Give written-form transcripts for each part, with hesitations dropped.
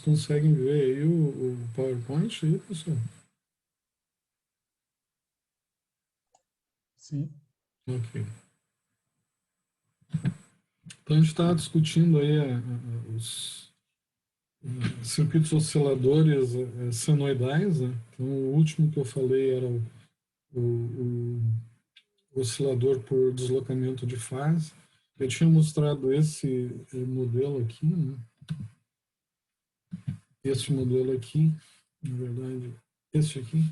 conseguem ver aí o PowerPoint aí, pessoal? Sim. Ok. Então a gente está discutindo aí os circuitos osciladores senoidais, né? Então o último que eu falei era o oscilador por deslocamento de fase. Eu tinha mostrado esse modelo aqui, né? Esse modelo aqui, na verdade, esse aqui,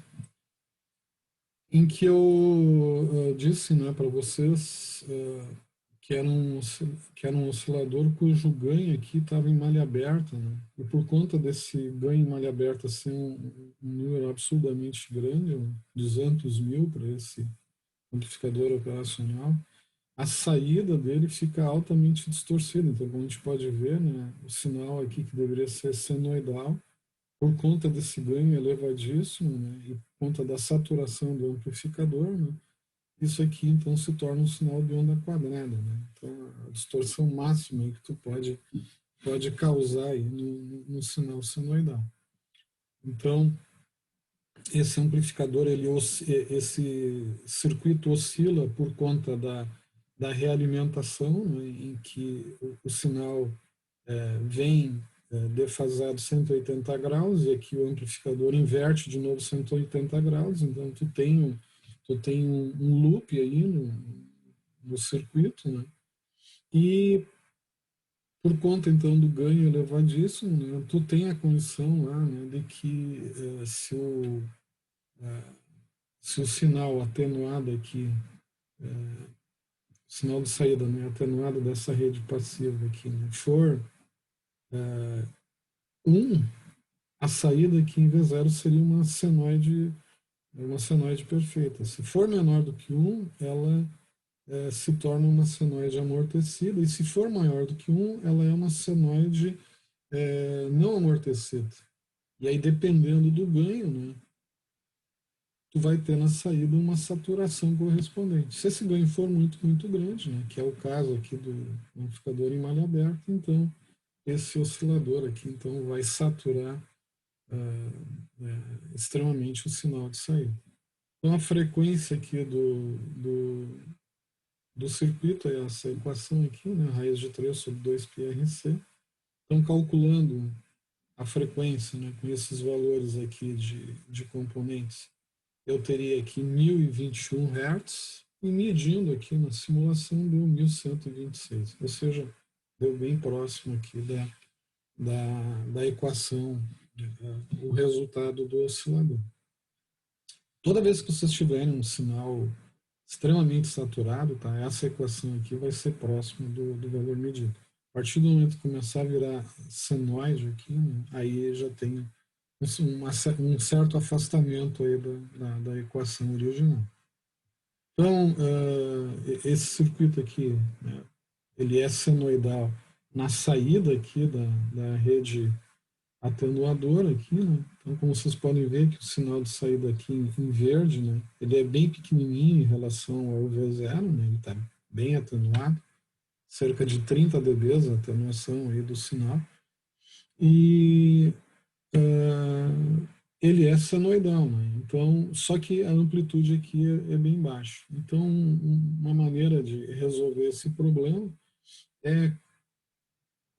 em que eu disse, né, para vocês que era um oscilador cujo ganho aqui estava em malha aberta, né? E por conta desse ganho em malha aberta ser um número absurdamente grande, 200 mil para esse amplificador operacional, a saída dele fica altamente distorcida. Então, como a gente pode ver, né, o sinal aqui que deveria ser senoidal, por conta desse ganho elevadíssimo, né, e por conta da saturação do amplificador, né, isso aqui então se torna um sinal de onda quadrada, né? Então a distorção máxima que tu pode causar aí no sinal senoidal. Então esse amplificador, esse circuito oscila por conta da realimentação, né, em que o sinal vem defasado 180 graus, e aqui o amplificador inverte de novo 180 graus, então tu tem um loop aí no circuito, né? E por conta então do ganho elevadíssimo, né, tu tem a condição lá, né, de que se o sinal atenuado aqui, sinal de saída, né, atenuado dessa rede passiva aqui, né, for 1, a saída aqui em V0 seria uma senoide perfeita. Se for menor do que 1, ela se torna uma senoide amortecida, e se for maior do que 1, ela é uma senoide não amortecida. E aí, dependendo do ganho, né, tu vai ter na saída uma saturação correspondente. Se esse ganho for muito, muito grande, né, que é o caso aqui do amplificador em malha aberta, então esse oscilador aqui então vai saturar extremamente o sinal de saída. Então a frequência aqui do circuito é essa equação aqui, né, raiz de 3 sobre 2πRC. Então calculando a frequência, né, com esses valores aqui de componentes, eu teria aqui 1021 Hz, e medindo aqui na simulação deu 1126, ou seja, deu bem próximo aqui da equação, o resultado do oscilador. Toda vez que vocês tiverem um sinal extremamente saturado, tá, essa equação aqui vai ser próxima do valor medido. A partir do momento que começar a virar senoide aqui, né, aí já tem um certo afastamento aí da equação original. Então, esse circuito aqui, né, ele é senoidal na saída aqui da rede atenuadora aqui, né? Então, como vocês podem ver que o sinal de saída aqui em verde, né, ele é bem pequenininho em relação ao V0, né, ele está bem atenuado, cerca de 30 dB a atenuação aí do sinal. E ele é senoidal, né? Então, só que a amplitude aqui é bem baixa. Então, uma maneira de resolver esse problema é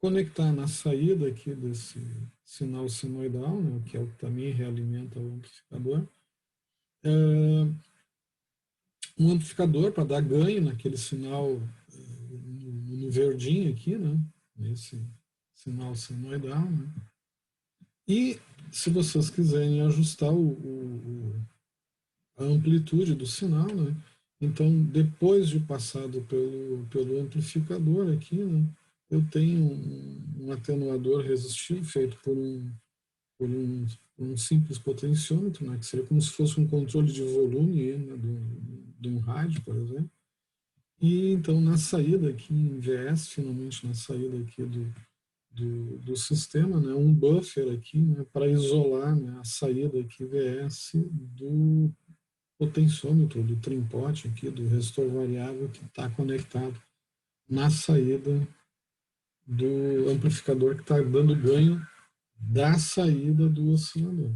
conectar na saída aqui desse sinal senoidal, né, que é o que também realimenta o amplificador, um amplificador para dar ganho naquele sinal no verdinho aqui, né, nesse sinal senoidal, né? E se vocês quiserem ajustar a amplitude do sinal, né? Então, depois de passado pelo amplificador aqui, né, eu tenho um atenuador resistivo feito por um simples potenciômetro, né, que seria como se fosse um controle de volume, né, de um rádio, por exemplo. E então, na saída aqui em VS, finalmente na saída aqui do sistema, né, um buffer aqui, né, para isolar, né, a saída aqui VS do potenciômetro, do trimpote aqui, do resistor variável que está conectado na saída do amplificador que está dando ganho da saída do oscilador.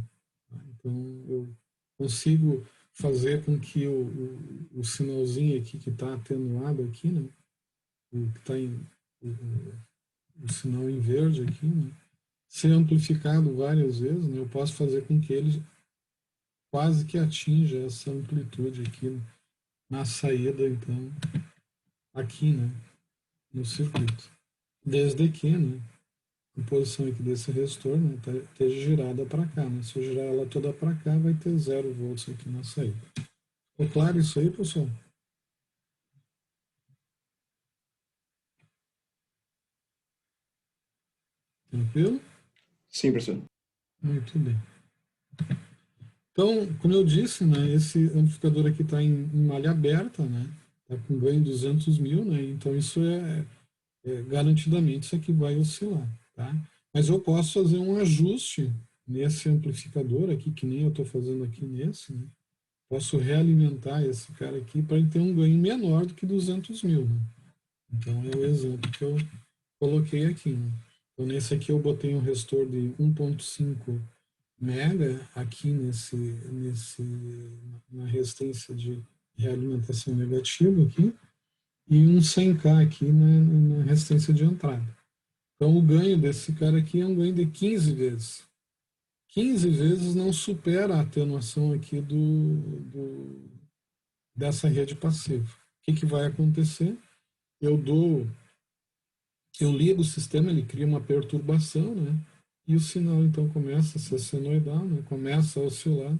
Tá? Então, eu consigo fazer com que o sinalzinho aqui que está atenuado aqui, né? O que está em o sinal em verde aqui, né? Ser amplificado várias vezes, né? Eu posso fazer com que ele quase que atinja essa amplitude aqui na saída, então, aqui, né? No circuito. Desde que, né? A posição aqui desse resistor, né, esteja girada para cá, né? Se eu girar ela toda para cá, vai ter 0 volts aqui na saída. Ficou claro isso aí, pessoal? Tranquilo? Sim, professor. Muito bem. Então, como eu disse, né, esse amplificador aqui está em malha aberta, né? Está com ganho 200 mil, né? Então, isso garantidamente isso aqui vai oscilar, tá? Mas eu posso fazer um ajuste nesse amplificador aqui, que nem eu estou fazendo aqui nesse, né? Posso realimentar esse cara aqui para ele ter um ganho menor do que 200 mil, né? Então, é o exemplo que eu coloquei aqui, né? Então, nesse aqui eu botei um resistor de 1.5 mega aqui na resistência de realimentação negativa aqui e um 100K aqui na resistência de entrada. Então, o ganho desse cara aqui é um ganho de 15 vezes. 15 vezes não supera a atenuação aqui dessa rede passiva. O que vai acontecer? Eu ligo o sistema, ele cria uma perturbação, né? E o sinal então começa a ser senoidal, né? Começa a oscilar,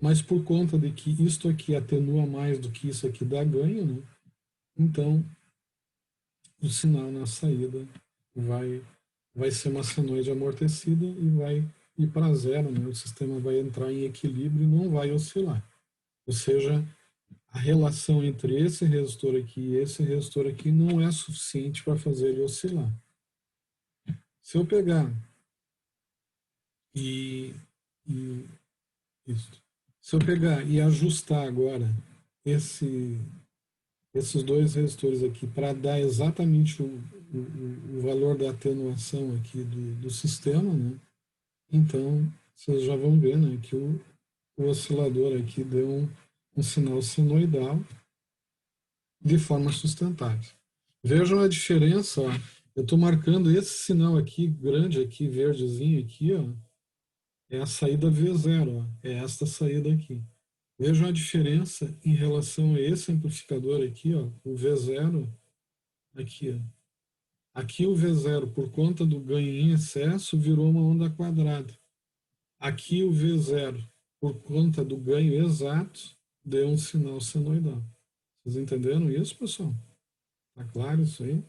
mas por conta de que isto aqui atenua mais do que isso aqui dá ganho, né? Então o sinal na saída vai vai ser uma senoide amortecida e vai ir para zero, né? O sistema vai entrar em equilíbrio e não vai oscilar. Ou seja, a relação entre esse resistor aqui e esse resistor aqui não é suficiente para fazer ele oscilar. Se eu pegar e, e isso, se eu pegar e ajustar agora esse, esses dois resistores aqui para dar exatamente o valor da atenuação aqui do sistema, né? Então vocês já vão ver, né, que o oscilador aqui deu um sinal senoidal de forma sustentável. Vejam a diferença, ó. Eu estou marcando esse sinal aqui, grande aqui, verdezinho aqui, ó, é a saída V0, ó, é esta saída aqui. Vejam a diferença em relação a esse amplificador aqui, ó, o V0, aqui, ó. Aqui o V0, por conta do ganho em excesso, virou uma onda quadrada. Aqui o V0, por conta do ganho exato, deu um sinal senoidal. Vocês entenderam isso, pessoal? Tá claro isso aí?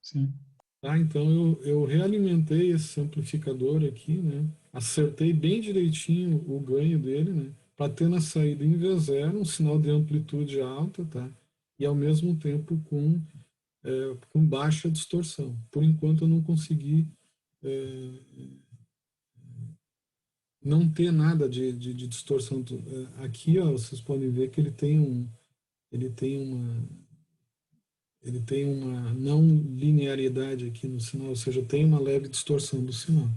Sim. Tá, então eu realimentei esse amplificador aqui, né? Acertei bem direitinho o ganho dele, né? Para ter na saída em V0 um sinal de amplitude alta, tá? E ao mesmo tempo com baixa distorção. Por enquanto eu não consegui não ter nada de distorção. Aqui, ó, vocês podem ver que ele tem uma, ele tem uma não linearidade aqui no sinal, ou seja, tem uma leve distorção do sinal.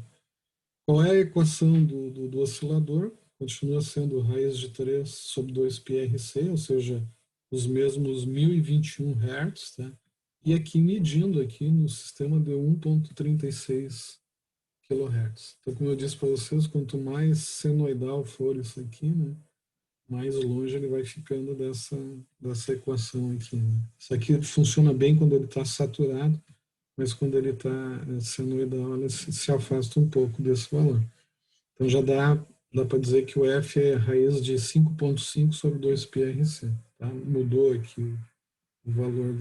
Qual é a equação do oscilador? Continua sendo raiz de 3 sobre 2πRC, ou seja, os mesmos 1021 Hz, tá? E aqui medindo aqui no sistema de 1.36 kHz. Então, como eu disse para vocês, quanto mais senoidal for isso aqui, né, mais longe ele vai ficando dessa equação aqui. Né? Isso aqui funciona bem quando ele está saturado, mas quando ele está senoidal, ele se afasta um pouco desse valor. Então já dá para dizer que o F é raiz de 5,5 sobre 2πRC. Tá? Mudou aqui o valor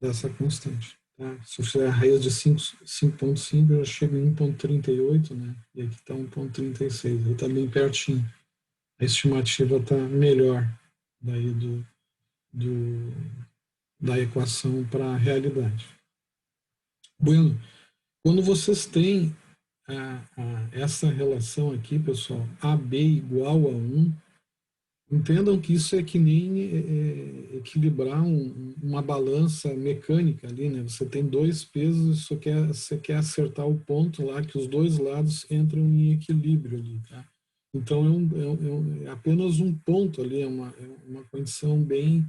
dessa constante. Tá? Se eu fizer a raiz de 5,5, eu já chego em 1,38, né? E aqui está 1,36, ele está bem pertinho. A estimativa está melhor daí da equação para a realidade. Bueno, quando vocês têm essa relação aqui, pessoal, AB igual a 1, Entendam que isso é que nem equilibrar uma balança mecânica ali, né? Você tem dois pesos, você quer acertar o ponto lá que os dois lados entram em equilíbrio ali, tá? Então é apenas um ponto ali, é uma condição bem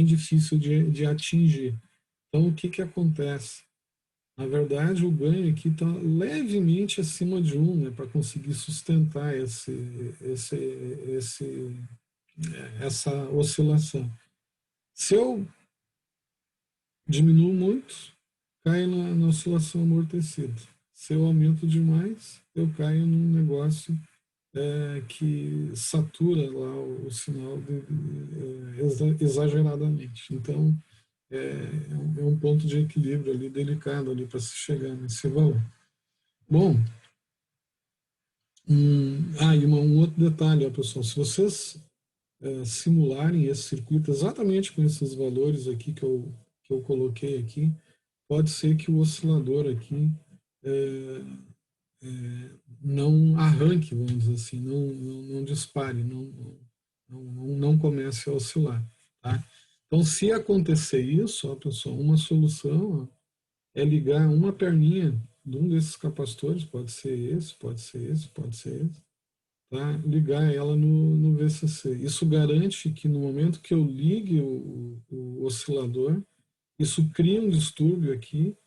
difícil de atingir. Então o que que acontece? Na verdade, o ganho aqui está levemente acima de um, né, para conseguir sustentar esse, esse, essa oscilação. Se eu diminuo muito, caio na oscilação amortecida. Se eu aumento demais, eu caio num negócio que satura lá o sinal exageradamente. Então, é um ponto de equilíbrio ali delicado ali para se chegar nesse valor. Bom, e um outro detalhe, ó, pessoal, se vocês simularem esse circuito exatamente com esses valores aqui que eu coloquei aqui, pode ser que o oscilador aqui é, não arranque, vamos dizer assim, não dispare, não comece a oscilar. Tá? Então, se acontecer isso, ó, pessoal, uma solução ó, é ligar uma perninha de um desses capacitores, pode ser esse, pode ser esse, pode ser esse, tá? Ligar ela no VCC. Isso garante que no momento que eu ligue o oscilador, isso cria um distúrbio aqui,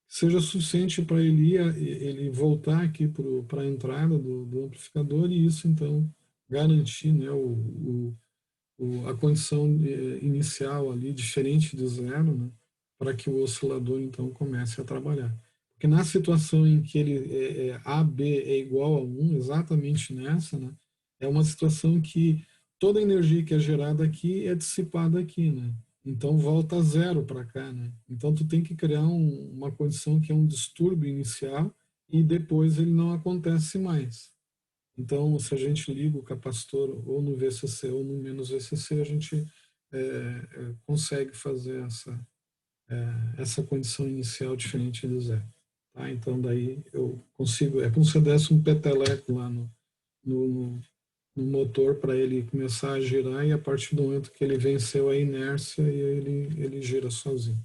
seja suficiente para ele voltar aqui para a entrada do amplificador e isso então garantir, né, a condição inicial ali diferente de zero, né, para que o oscilador então comece a trabalhar. Porque na situação em que ele AB é igual a 1, exatamente nessa, né, é uma situação que toda a energia que é gerada aqui é dissipada aqui, né? Então volta a zero para cá, né? Então tu tem que criar uma condição que é um distúrbio inicial e depois ele não acontece mais. Então, se a gente liga o capacitor ou no VCC ou no menos VCC, a gente consegue fazer essa condição inicial diferente do zero. Tá? Então, daí eu consigo. É como se eu desse um peteleco lá no, no motor para ele começar a girar e a partir do momento que ele venceu a inércia, ele gira sozinho,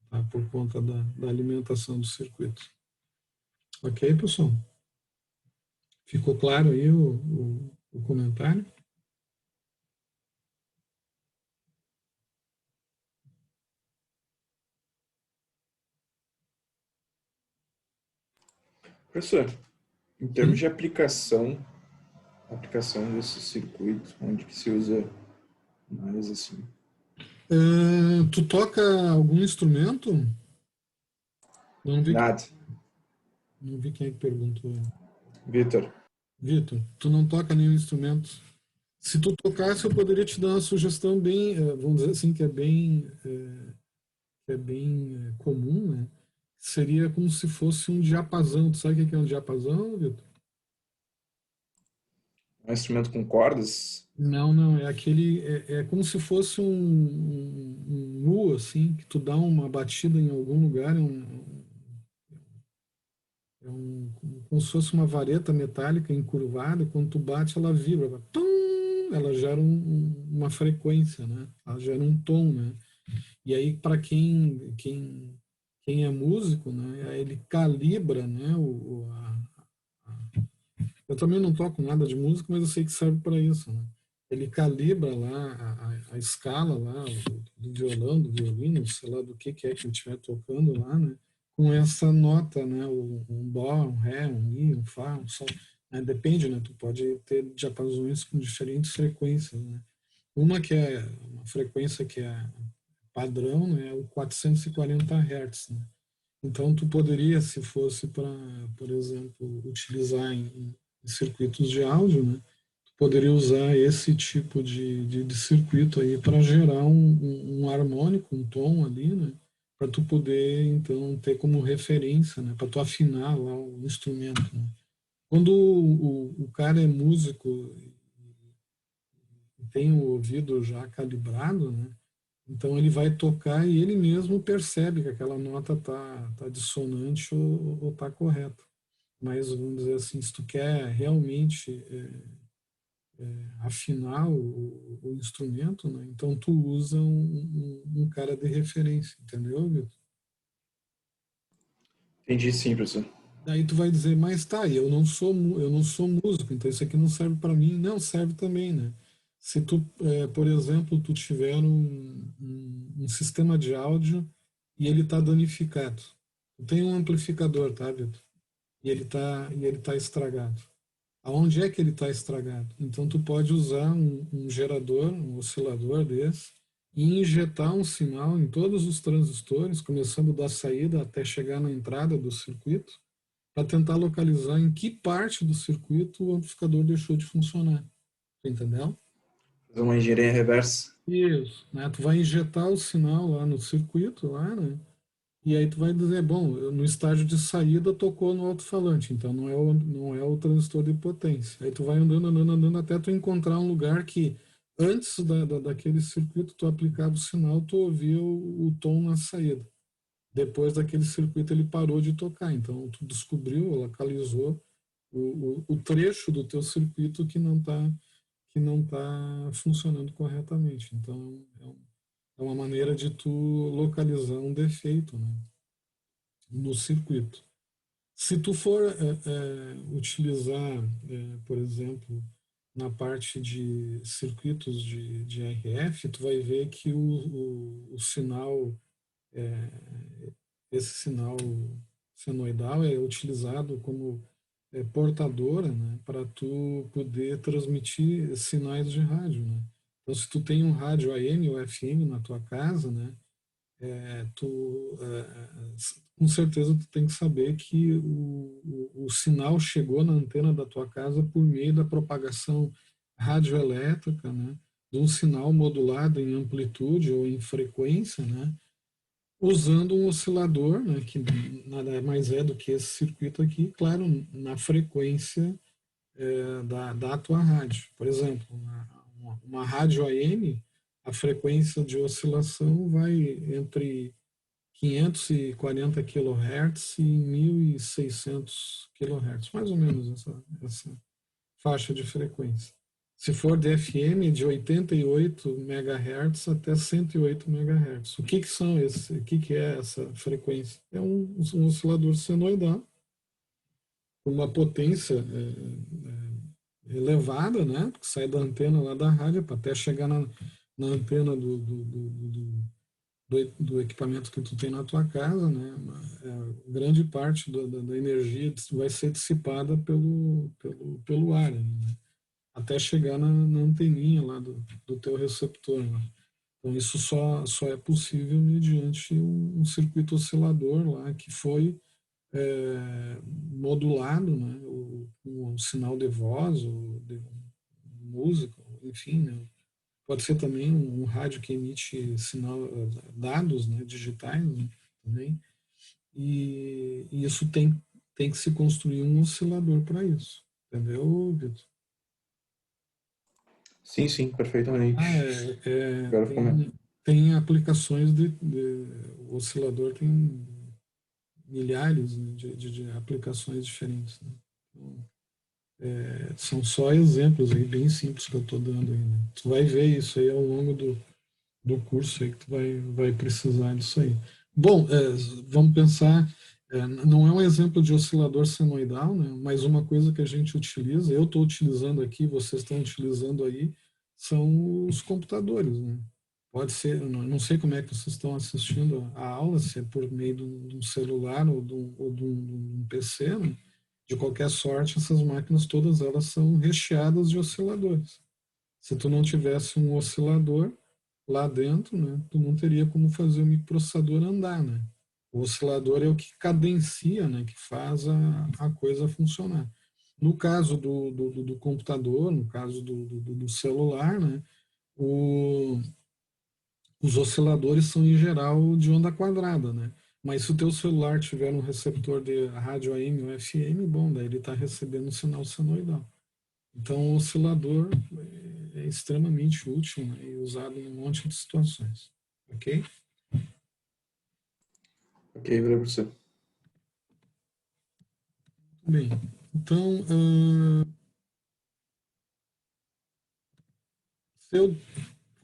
tá? Por conta da alimentação do circuito. Ok, pessoal? Ficou claro aí o comentário? Professor, em termos Sim. de aplicação desse circuito, onde que se usa mais assim? Tu toca algum instrumento? Não vi, Nada. não vi quem é que perguntou. Vitor, Vitor, tu não toca nenhum instrumento? Se tu tocasse, eu poderia te dar uma sugestão bem, vamos dizer assim, que é bem comum, né? Seria como se fosse um diapasão. Tu sabe o que é um diapasão, Vitor? é um instrumento com cordas? Não, não, é aquele, é como se fosse um nu, assim, que tu dá uma batida em algum lugar, como se fosse uma vareta metálica encurvada, e quando tu bate, ela vibra, tum, ela gera uma frequência, né? Ela gera um tom, né? E aí, para quem é músico, né, aí ele calibra, né, eu também não toco nada de música, mas eu sei que serve para isso, né? Ele calibra lá a escala lá do violão, do violino, sei lá do que é que ele estiver tocando lá, né? Com essa nota, né? Um dó, um ré, um mi, um fá, um sol. Né? Depende, né? Tu pode ter diapasões com diferentes frequências, né? Uma que é uma frequência que é padrão, né? É o 440 Hz, né? Então, tu poderia, se fosse para, por exemplo, utilizar em circuitos de áudio, né? Tu poderia usar esse tipo de circuito aí para gerar um harmônico, um tom ali, né? Para tu poder, então, ter como referência, né? Para tu afinar lá o instrumento, né? Quando o cara é músico e tem o ouvido já calibrado, né? Então ele vai tocar e ele mesmo percebe que aquela nota tá dissonante ou tá correta. Mas vamos dizer assim, se tu quer realmente afinar o instrumento, né? Então tu usa um cara de referência, entendeu, Vitor? Entendi sim, professor. Daí tu vai dizer, mas tá, eu não sou músico, então isso aqui não serve para mim. Não, serve também, né? Se tu, por exemplo, tu tiver um sistema de áudio e ele está danificado. Tu tem um amplificador, tá, Vitor? E ele tá estragado. Aonde é que ele está estragado? Então tu pode usar um gerador, um oscilador desse, e injetar um sinal em todos os transistores, começando da saída até chegar na entrada do circuito, para tentar localizar em que parte do circuito o amplificador deixou de funcionar. Entendeu? Fazer uma engenharia reversa. Isso, né? Tu vai injetar o sinal lá no circuito, lá, né? E aí tu vai dizer, bom, no estágio de saída tocou no alto-falante, então não é o transistor de potência. Aí tu vai andando, andando, andando, até tu encontrar um lugar que antes daquele circuito tu aplicava o sinal, tu ouvia o tom na saída. Depois daquele circuito ele parou de tocar, então tu descobriu, localizou o trecho do teu circuito que não tá funcionando corretamente. Então é uma maneira de tu localizar um defeito, né, no circuito. Se tu for utilizar, por exemplo, na parte de circuitos de RF, tu vai ver que o sinal, é, esse sinal senoidal é utilizado como portadora, né, para tu poder transmitir sinais de rádio, né? Então, se tu tem um rádio AM ou FM na tua casa, né, com certeza tu tem que saber que o sinal chegou na antena da tua casa por meio da propagação radioelétrica, né, de um sinal modulado em amplitude ou em frequência, né, usando um oscilador, né, que nada mais é do que esse circuito aqui, claro, na frequência da tua rádio. Por exemplo, uma rádio AM, a frequência de oscilação vai entre 540 kHz e 1.600 kHz, mais ou menos essa faixa de frequência. Se for de FM, de 88 MHz até 108 MHz. O que que é essa frequência? É um oscilador senoidal com uma potência elevada, né? Que sai da antena lá da rádio para até chegar na antena do equipamento que tu tem na tua casa, né? Grande parte da energia vai ser dissipada pelo ar, né? Até chegar na anteninha lá do teu receptor, né? Então isso só é possível mediante um circuito oscilador lá que foi modulado, né? O sinal de voz, ou de música, enfim, né? Pode ser também um rádio que emite sinal, dados, né, digitais, né, também. E isso tem que se construir um oscilador para isso. Entendeu, Vitor? Sim, sim, Ah, perfeitamente. Agora ficou melhor. tem aplicações o oscilador tem milhares, né, de aplicações diferentes, né? Então, são só exemplos aí bem simples que eu estou dando aí, né? Tu vai ver isso aí ao longo do curso aí que tu vai precisar disso aí. Bom, vamos pensar, não é um exemplo de oscilador senoidal, né, mas uma coisa que a gente utiliza, eu estou utilizando aqui, vocês estão utilizando aí, são os computadores, né? Pode ser, eu não sei como é que vocês estão assistindo a aula, se é por meio de um celular ou de um PC, né? De qualquer sorte, essas máquinas todas elas são recheadas de osciladores. Se tu não tivesse um oscilador lá dentro, né, tu não teria como fazer o microprocessador andar, né? O oscilador é o que cadencia, né, que faz a coisa funcionar. No caso do computador, no caso do celular, né, o, os osciladores são em geral de onda quadrada, né? Mas se o teu celular tiver um receptor de rádio AM ou FM, bom, daí ele está recebendo um sinal senoidal. Então, o oscilador é extremamente útil, né, e usado em um monte de situações. Ok? Ok, valeu, professor. Bem, então, Eu,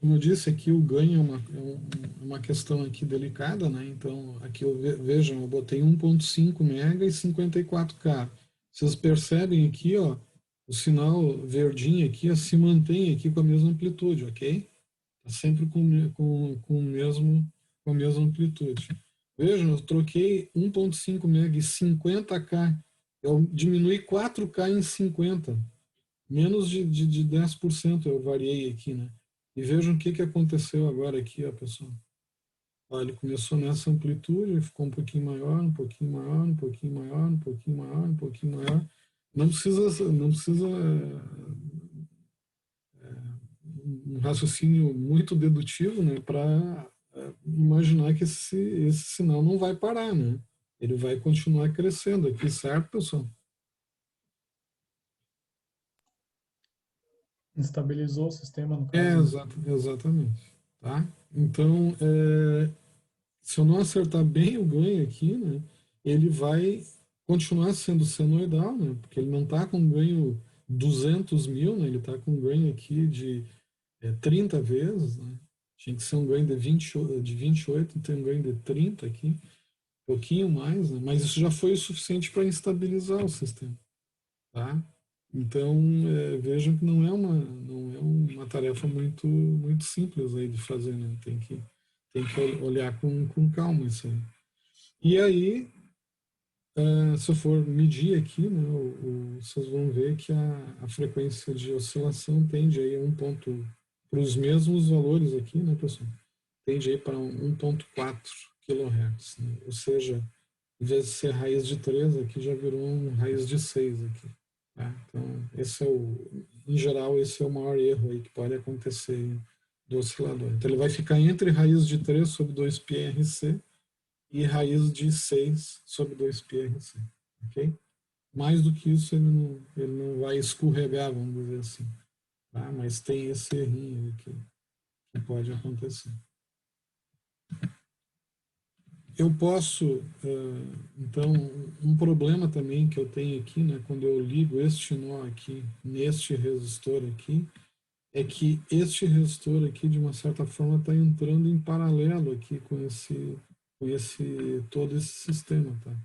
como eu disse aqui, o ganho é uma questão aqui delicada, né? Então, aqui vejam, eu botei 1.5 mega e 54K. Vocês percebem aqui, ó, o sinal verdinho aqui ó, se mantém aqui com a mesma amplitude, ok? Está sempre com o mesmo, com a mesma amplitude. Vejam, eu troquei 1.5 mega e 50K. Eu diminui 4K em 50. Menos de 10% eu variei aqui, né? E vejam o que aconteceu agora aqui, ó, pessoal. Ó, ele começou nessa amplitude, ficou um pouquinho maior, um pouquinho maior, um pouquinho maior, um pouquinho maior, um pouquinho maior. Não precisa um raciocínio muito dedutivo, né, para imaginar que esse sinal não vai parar, né? Ele vai continuar crescendo aqui, certo, pessoal? Estabilizou o sistema, no caso, né? Exatamente. Tá? Então, se eu não acertar bem o ganho aqui, né, ele vai continuar sendo senoidal, né, porque ele não está com ganho 200 mil, né, ele está com ganho aqui de 30 vezes, né, tinha que ser um ganho de 28, tem um ganho de 30 aqui, um pouquinho mais, né, mas isso já foi o suficiente para instabilizar o sistema. Tá? Então, vejam que não é uma tarefa muito simples aí de fazer, né? Tem que olhar com calma isso aí. E aí, se eu for medir aqui, né, vocês vão ver que a frequência de oscilação tende aí a para os mesmos valores aqui, né, pessoal? Tende aí para 1.4 kHz, né? Ou seja, em vez de ser raiz de 3, aqui já virou um raiz de 6 aqui. Tá? Então, em geral, esse é o maior erro aí que pode acontecer do oscilador. Então, ele vai ficar entre raiz de 3 sobre 2πRC e raiz de 6 sobre 2πRC. Ok? Mais do que isso, ele não vai escorregar, vamos dizer assim. Tá? Mas tem esse errinho aí que pode acontecer. Eu posso, então, um problema também que eu tenho aqui, né, quando eu ligo este nó aqui neste resistor aqui, é que este resistor aqui, de uma certa forma, está entrando em paralelo aqui com todo esse sistema, tá?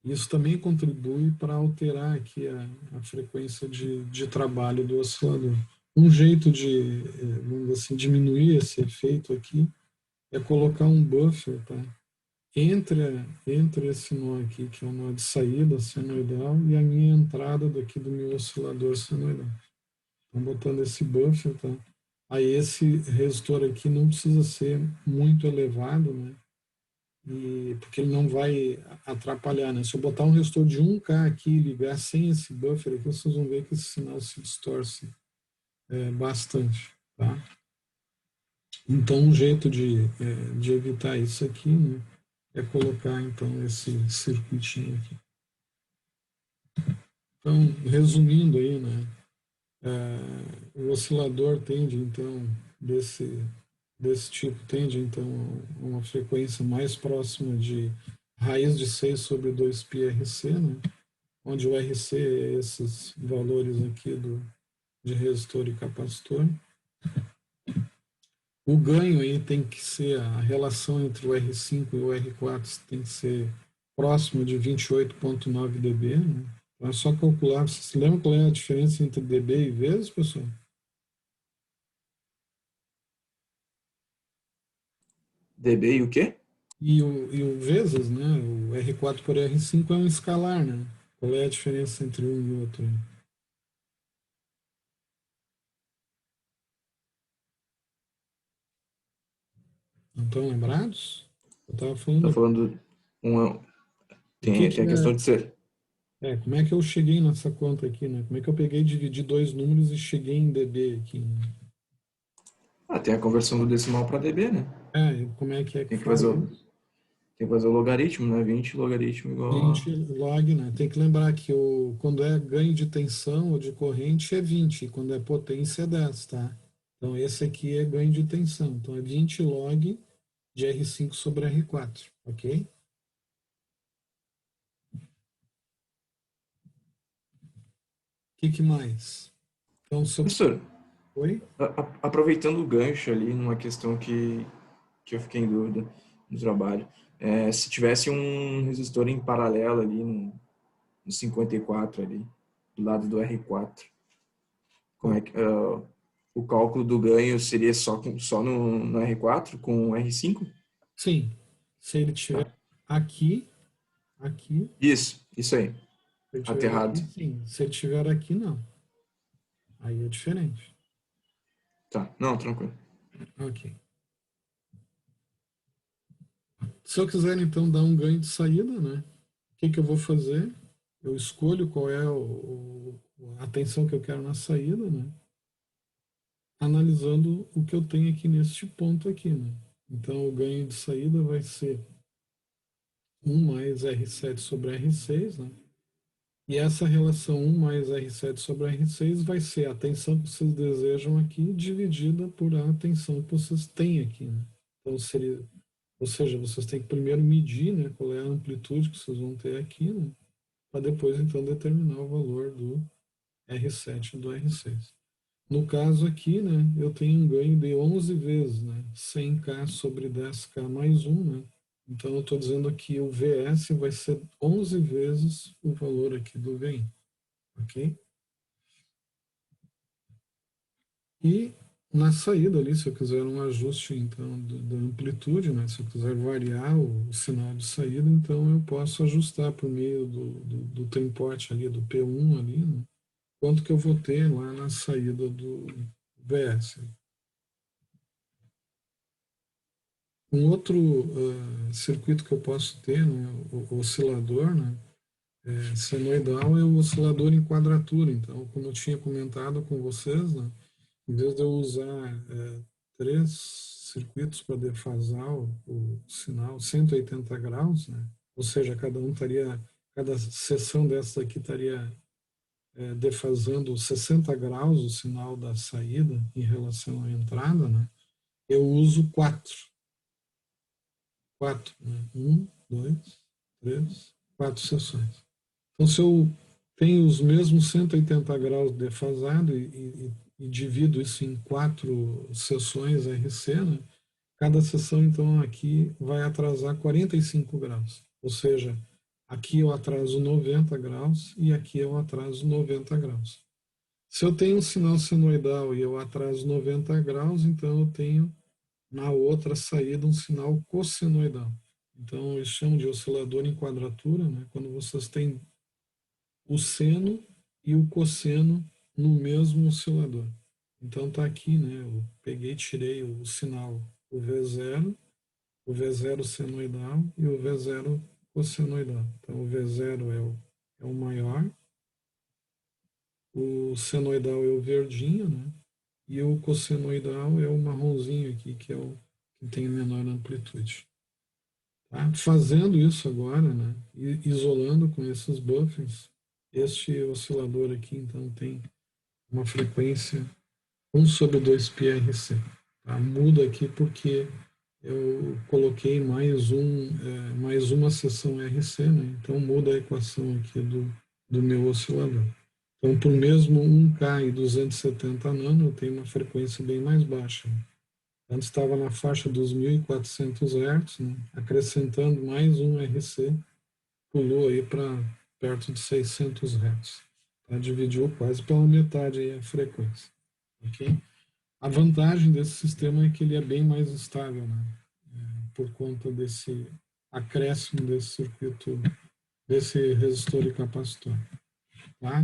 Isso também contribui para alterar aqui a frequência de trabalho do oscilador. Um jeito de, vamos dizer assim, diminuir esse efeito aqui é colocar um buffer, tá? Entre esse nó aqui, que é o nó de saída senoidal, e a minha entrada daqui do meu oscilador senoidal. Então, botando esse buffer, tá? Aí esse resistor aqui não precisa ser muito elevado, né? Porque ele não vai atrapalhar, né? Se eu botar um resistor de 1K aqui e ligar sem esse buffer aqui, vocês vão ver que esse sinal se distorce bastante, tá? Então, um jeito de evitar isso aqui, né, é colocar, então, esse circuitinho aqui. Então, resumindo aí, né, o oscilador tende, então, desse tipo, tende, então, a uma frequência mais próxima de raiz de 6 sobre 2πRC, né, onde o RC é esses valores aqui de resistor e capacitor. O ganho aí tem que ser, a relação entre o R5 e o R4 tem que ser próximo de 28,9 dB, né? Então é só calcular. Você se lembra qual é a diferença entre dB e vezes, pessoal? dB e o quê? E o vezes, né? O R4 por R5 é um escalar, né? Qual é a diferença entre um e outro? Não estão lembrados? Eu estava Tá falando aqui. falando uma, O que tem que a questão de ser. como é que eu cheguei nessa conta aqui, né? Como é que eu peguei e dividi dois números e cheguei em dB aqui, né? Tem a conversão do decimal para dB, né? Como é que Tem que faz fazer o, isso? tem que fazer o logaritmo, né? 20 logaritmo igual 20 a. log, né? Tem que lembrar que quando é ganho de tensão ou de corrente é 20, e quando é potência é 10, tá? Então esse aqui é ganho de tensão. Então é 20 log de R5 sobre R4, ok? O que mais? Então, Professor, Oi? Aproveitando o gancho ali, numa questão que eu fiquei em dúvida no trabalho. Se tivesse um resistor em paralelo ali no 54 ali, do lado do R4, como é que o cálculo do ganho seria só no R4 com o R5? Sim, se ele Tá. tiver aqui, aqui, Isso aí. se ele tiver Aterrado. aqui, sim. Se ele tiver aqui, não. Aí é diferente. Tá. Não, tranquilo. Ok. Se eu quiser, então, dar um ganho de saída, né? O que eu vou fazer? Eu escolho qual é a tensão que eu quero na saída, né? Analisando o que eu tenho aqui neste ponto aqui, né? Então, o ganho de saída vai ser 1 mais R7 sobre R6, né? E essa relação 1 mais R7 sobre R6 vai ser a tensão que vocês desejam aqui dividida por a tensão que vocês têm aqui, né? Então, seria, ou seja, vocês têm que primeiro medir, né, qual é a amplitude que vocês vão ter aqui, né? Para depois, então, determinar o valor do R7 e do R6. No caso aqui, né, eu tenho um ganho de 11 vezes, né, 100K sobre 10K mais 1, né? Então, eu estou dizendo que o VS vai ser 11 vezes o valor aqui do VI, ok? E na saída ali, se eu quiser um ajuste, então, da amplitude, né, se eu quiser variar o sinal de saída, então eu posso ajustar por meio do tempote ali, do P1 ali, né, quanto que eu vou ter lá na saída do VS. Um outro circuito que eu posso ter, né, o oscilador, né, senoidal é o oscilador em quadratura. Então, como eu tinha comentado com vocês, né, em vez de eu usar 3 circuitos para defasar o sinal 180 graus, né, ou seja, cada seção dessa aqui estaria defasando 60 graus o sinal da saída em relação à entrada, né, eu uso quatro, né? Um, dois, três, 4 seções. Então, se eu tenho os mesmos 180 graus defasado e divido isso em 4 seções RC, né? Cada seção, então, aqui vai atrasar 45 graus. Ou seja, aqui eu atraso 90 graus e aqui eu atraso 90 graus. Se eu tenho um sinal senoidal e eu atraso 90 graus, então eu tenho na outra saída um sinal cossenoidal. Então, eles chamam de oscilador em quadratura, né? Quando vocês têm o seno e o cosseno no mesmo oscilador. Então, está aqui, né? Eu peguei e tirei o sinal, o V0 senoidal e o V0 cossenoidal. Então, o V0 é o maior, o senoidal é o verdinho, né? E o cossenoidal é o marronzinho aqui, que é o que tem menor amplitude. Tá? Fazendo isso agora, né, isolando com esses buffers, este oscilador aqui, então, tem uma frequência 1 sobre 2πRC. Tá? Muda aqui porque eu coloquei mais uma seção RC, né? Então muda a equação aqui do meu oscilador. Então, por mesmo 1K e 270 nano, eu tenho uma frequência bem mais baixa. Antes estava na faixa dos 1.400 Hz, né? Acrescentando mais um RC, pulou aí para perto de 600 Hz. Tá? Dividiu quase pela metade aí a frequência. Okay? A vantagem desse sistema é que ele é bem mais estável, né? Por conta desse acréscimo desse circuito, desse resistor e capacitor. Tá?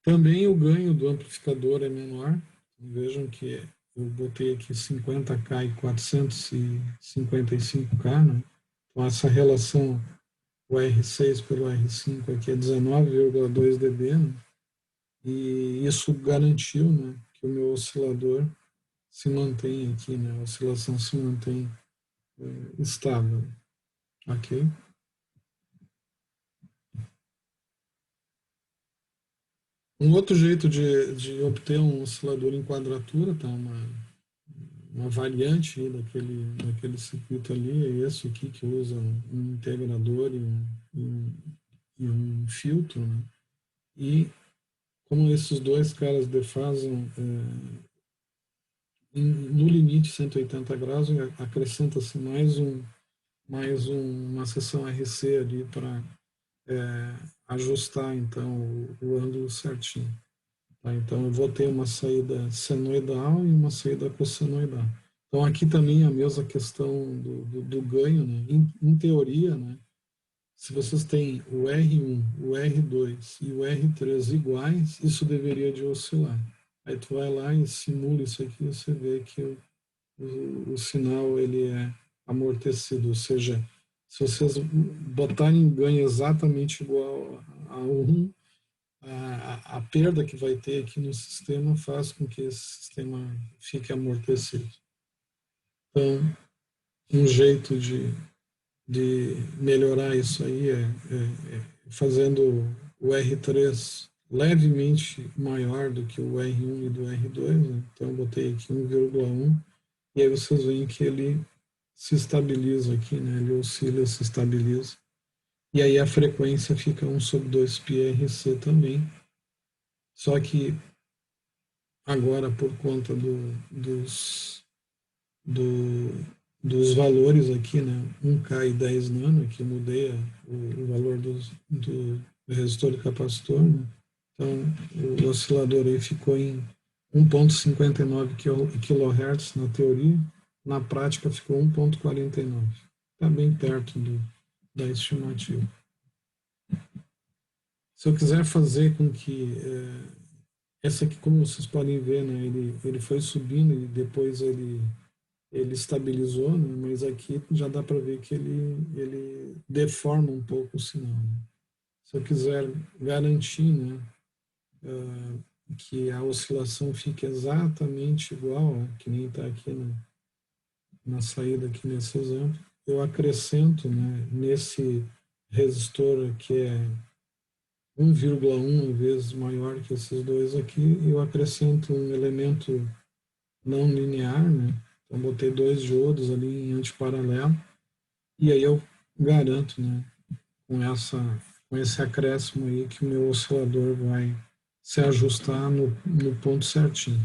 Também o ganho do amplificador é menor. Vejam que eu botei aqui 50K e 455K, né? Então, essa relação, o R6 pelo R5 aqui é 19,2 dB, né? E isso garantiu, né, que o meu oscilador se mantém aqui, né? A oscilação se mantém estável, ok? Um outro jeito de obter um oscilador em quadratura, tá? Uma variante aí daquele circuito ali é esse aqui que usa um integrador e um filtro, né? E como esses dois caras defasam no limite 180 graus, acrescenta-se mais uma seção RC ali para ajustar, então, o ângulo certinho. Tá? Então, eu vou ter uma saída senoidal e uma saída cossenoidal. Então, aqui também a mesma questão do ganho, né? Em teoria, né? Se vocês têm o R1, o R2 e o R3 iguais, isso deveria de oscilar. Aí tu vai lá e simula isso aqui, você vê que o sinal ele é amortecido, ou seja, se vocês botarem ganho exatamente igual a 1, a perda que vai ter aqui no sistema faz com que esse sistema fique amortecido. Então, um jeito de melhorar isso aí fazendo o R3 levemente maior do que o R1 e do R2, né? Então eu botei aqui 1,1 e aí vocês veem que ele se estabiliza aqui, né? Ele oscila, se estabiliza. E aí a frequência fica 1/2πRC também. Só que agora, por conta dos valores aqui, né? 1K e 10 nano, que eu mudei o valor do resistor e capacitor, né? Então, o oscilador aí ficou em 1,59 kHz na teoria, na prática ficou 1,49. Está bem perto da estimativa. Se eu quiser fazer com que essa aqui, como vocês podem ver, né, ele foi subindo e depois ele estabilizou, né, mas aqui já dá para ver que ele deforma um pouco o sinal. Né? Se eu quiser garantir, né, que a oscilação fique exatamente igual, que nem está aqui na saída aqui nesse exemplo, eu acrescento, né, nesse resistor que é 1,1 vezes maior que esses dois aqui, eu acrescento um elemento não linear, né? Então botei 2 diodos ali em antiparalelo e aí eu garanto, né, com esse acréscimo aí que o meu oscilador vai se ajustar no ponto certinho.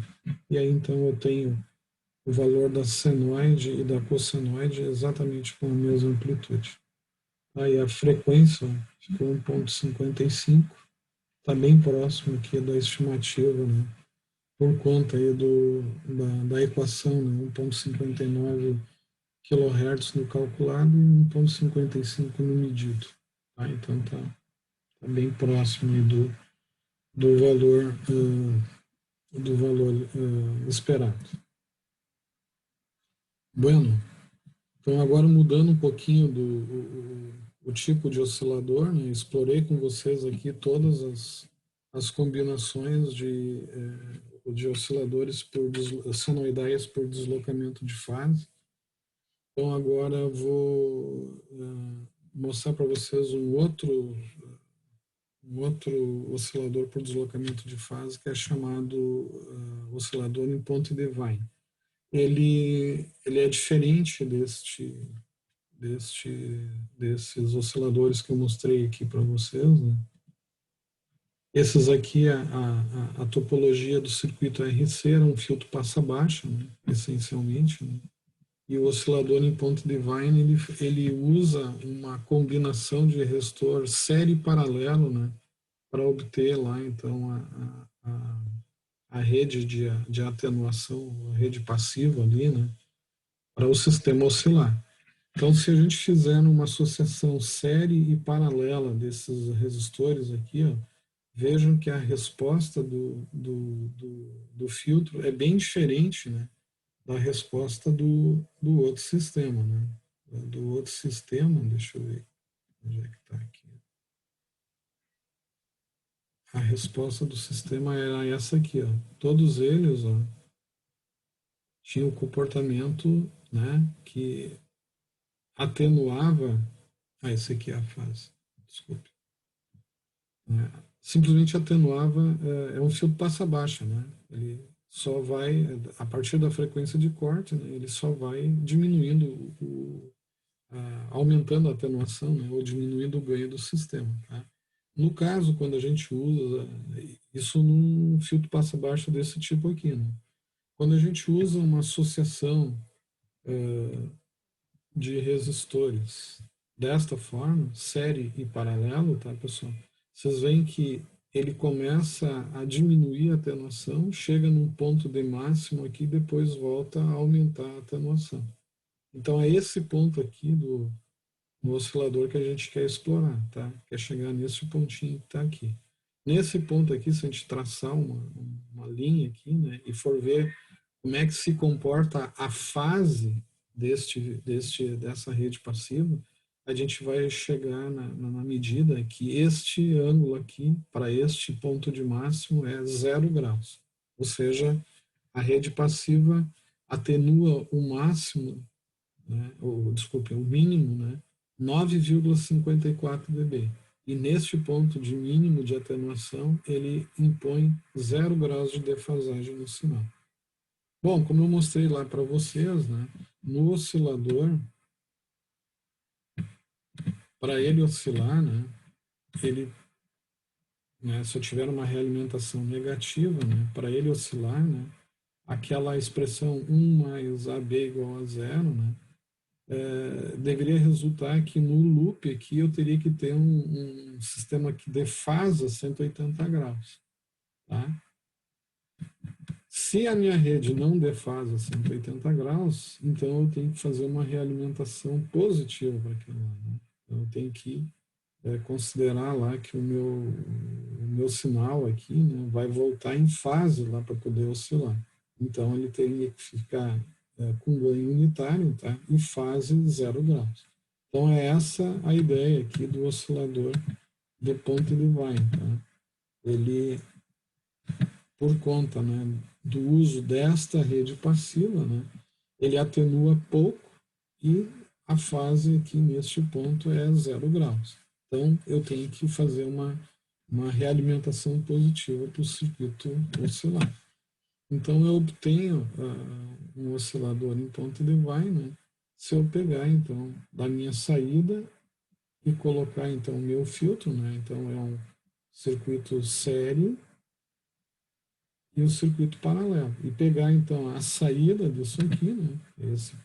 E aí então eu tenho o valor da senoide e da cossenoide exatamente com a mesma amplitude. Aí a frequência ficou 1,55, está bem próximo aqui da estimativa, né? Por conta aí da equação, né? 1,59 kHz no calculado e 1,55 no medido. Tá? Então tá bem próximo aí do valor esperado. Bueno, então agora mudando um pouquinho o tipo de oscilador, né? Explorei com vocês aqui todas as combinações de osciladores senoidais por deslocamento de fase. Então agora eu vou mostrar para vocês um outro oscilador por deslocamento de fase que é chamado oscilador em ponte Devine. Ele é diferente desses osciladores que eu mostrei aqui para vocês, né? Esses aqui, a topologia do circuito RC era um filtro passa-baixa, né? Essencialmente, né? E o oscilador em ponte Devine, ele usa uma combinação de resistor série paralelo, né? Para obter lá, então, a rede de atenuação, a rede passiva ali, né? Para o sistema oscilar. Então, se a gente fizer uma associação série e paralela desses resistores aqui, ó, vejam que a resposta do filtro é bem diferente, né, da resposta do outro sistema. Né? Do outro sistema, deixa eu ver onde é que está aqui. A resposta do sistema era essa aqui. Ó. Todos eles tinham um comportamento, né, que atenuava. Esse aqui é a fase, desculpe. Simplesmente atenuava, é um filtro passa-baixa, né? Ele só vai, a partir da frequência de corte, né, ele só vai diminuindo, aumentando a atenuação, né, ou diminuindo o ganho do sistema. Tá? No caso, quando a gente usa isso num filtro passa-baixa desse tipo aqui, né? quando a gente usa uma associação de resistores desta forma, série e paralelo, tá, pessoal? Vocês veem que ele começa a diminuir a atenuação, chega num ponto de máximo aqui, depois volta a aumentar a atenuação. Então é esse ponto aqui do oscilador que a gente quer explorar, tá? Quer chegar nesse pontinho que está aqui. Nesse ponto aqui, se a gente traçar uma linha aqui, né, e for ver como é que se comporta a fase dessa rede passiva, a gente vai chegar na medida que este ângulo aqui, para este ponto de máximo, é 0 graus. Ou seja, a rede passiva atenua o máximo, né, desculpe, o mínimo, né, 9,54 dB. E neste ponto de mínimo de atenuação, ele impõe 0 graus de defasagem no sinal. Bom, como eu mostrei lá para vocês, né, no oscilador, para ele oscilar, né, se eu tiver uma realimentação negativa, né, para ele oscilar, né, aquela expressão 1 mais AB igual a 0, né, deveria resultar que no loop aqui eu teria que ter um sistema que defasa 180 graus. Tá? Se a minha rede não defasa 180 graus, então eu tenho que fazer uma realimentação positiva para aquilo lá. Né? Então eu tenho que considerar lá que o meu sinal aqui, né, vai voltar em fase lá para poder oscilar. Então ele teria que ficar com ganho unitário, tá? E fase 0 graus. Então é essa a ideia aqui do oscilador de Ponte-Divine. Tá? Ele, por conta, né, do uso desta rede passiva, né, ele atenua pouco e a fase aqui neste ponto é 0 graus. Então eu tenho que fazer uma realimentação positiva para o circuito oscilar. Então eu obtenho um oscilador em Ponte-Divine, né, se eu pegar então da minha saída e colocar então o meu filtro, né, então é um circuito série e o circuito paralelo, e pegar então a saída disso aqui, né, esse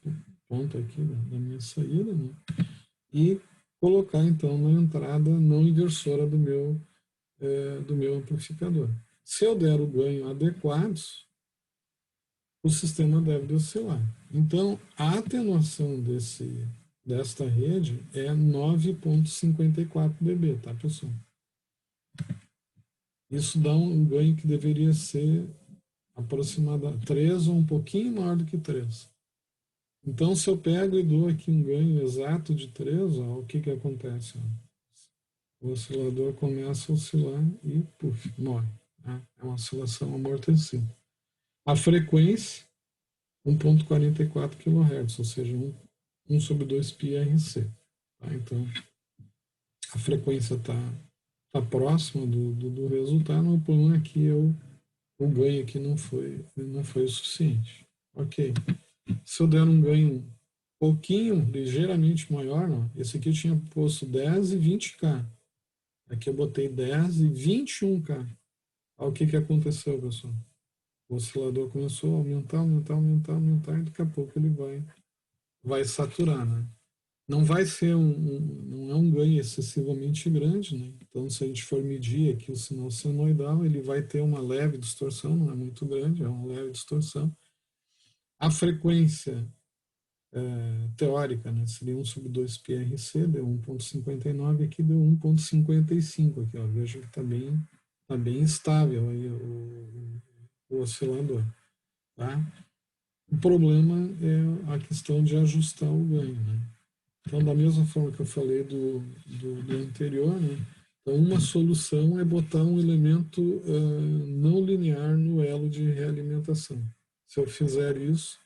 ponto aqui da minha saída, né, e colocar então na entrada não inversora do meu amplificador. Se eu der o ganho adequado, o sistema deve oscilar. Então, a atenuação desta rede é 9,54 dB, tá, pessoal? Isso dá um ganho que deveria ser aproximadamente 3 ou um pouquinho maior do que 3. Então, se eu pego e dou aqui um ganho exato de 3, ó, o que acontece? Ó? O oscilador começa a oscilar e, puf, morre. Né? É uma oscilação amortecida. A frequência, 1,44 kHz, ou seja, 1 sobre 2 πRC. Tá? Então, a frequência está próxima do resultado, o problema é que o ganho aqui não foi o suficiente. Ok. Se eu der um ganho pouquinho, ligeiramente maior, ó, esse aqui eu tinha posto 10 e 20K. Aqui eu botei 10 e 21K. Olha o que aconteceu, pessoal. O oscilador começou a aumentar, e daqui a pouco ele vai saturar, né? Não vai ser não é um ganho excessivamente grande, né? Então, se a gente for medir aqui o sinal senoidal, ele vai ter uma leve distorção, não é muito grande, é uma leve distorção. A frequência teórica, né, seria 1 sobre 2 πRC, deu 1,59, aqui deu 1,55, aqui, ó, veja que está bem estável aí o oscilador. Tá? O problema é a questão de ajustar o ganho. Né? Então, da mesma forma que eu falei do anterior, né? Então, uma solução é botar um elemento não linear no elo de realimentação. Se eu fizer isso,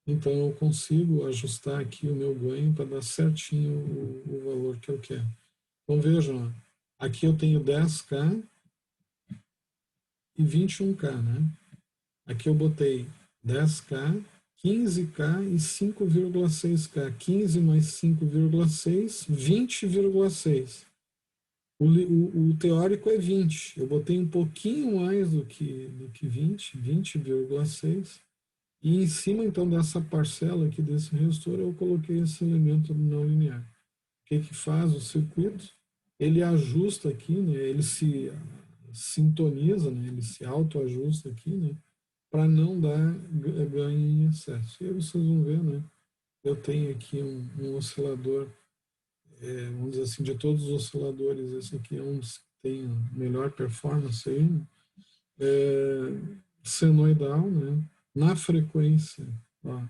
então eu consigo ajustar aqui o meu ganho para dar certinho o valor que eu quero. Então, vejam, aqui eu tenho 10K e 21K, né? Aqui eu botei 10K, 15K e 5,6K. 15 mais 5,6, 20,6. O teórico é 20. Eu botei um pouquinho mais do que 20, 20,6. E em cima, então, dessa parcela aqui desse resistor, eu coloquei esse elemento não linear. O que faz o circuito? Ele ajusta aqui, né? Ele se sintoniza, né? Ele se autoajusta aqui, né? Para não dar ganho em excesso. E aí vocês vão ver, né? Eu tenho aqui um oscilador, vamos dizer assim, de todos os osciladores, esse aqui é um dos que tem a melhor performance aí, né? Senoidal, né? Na frequência, ó,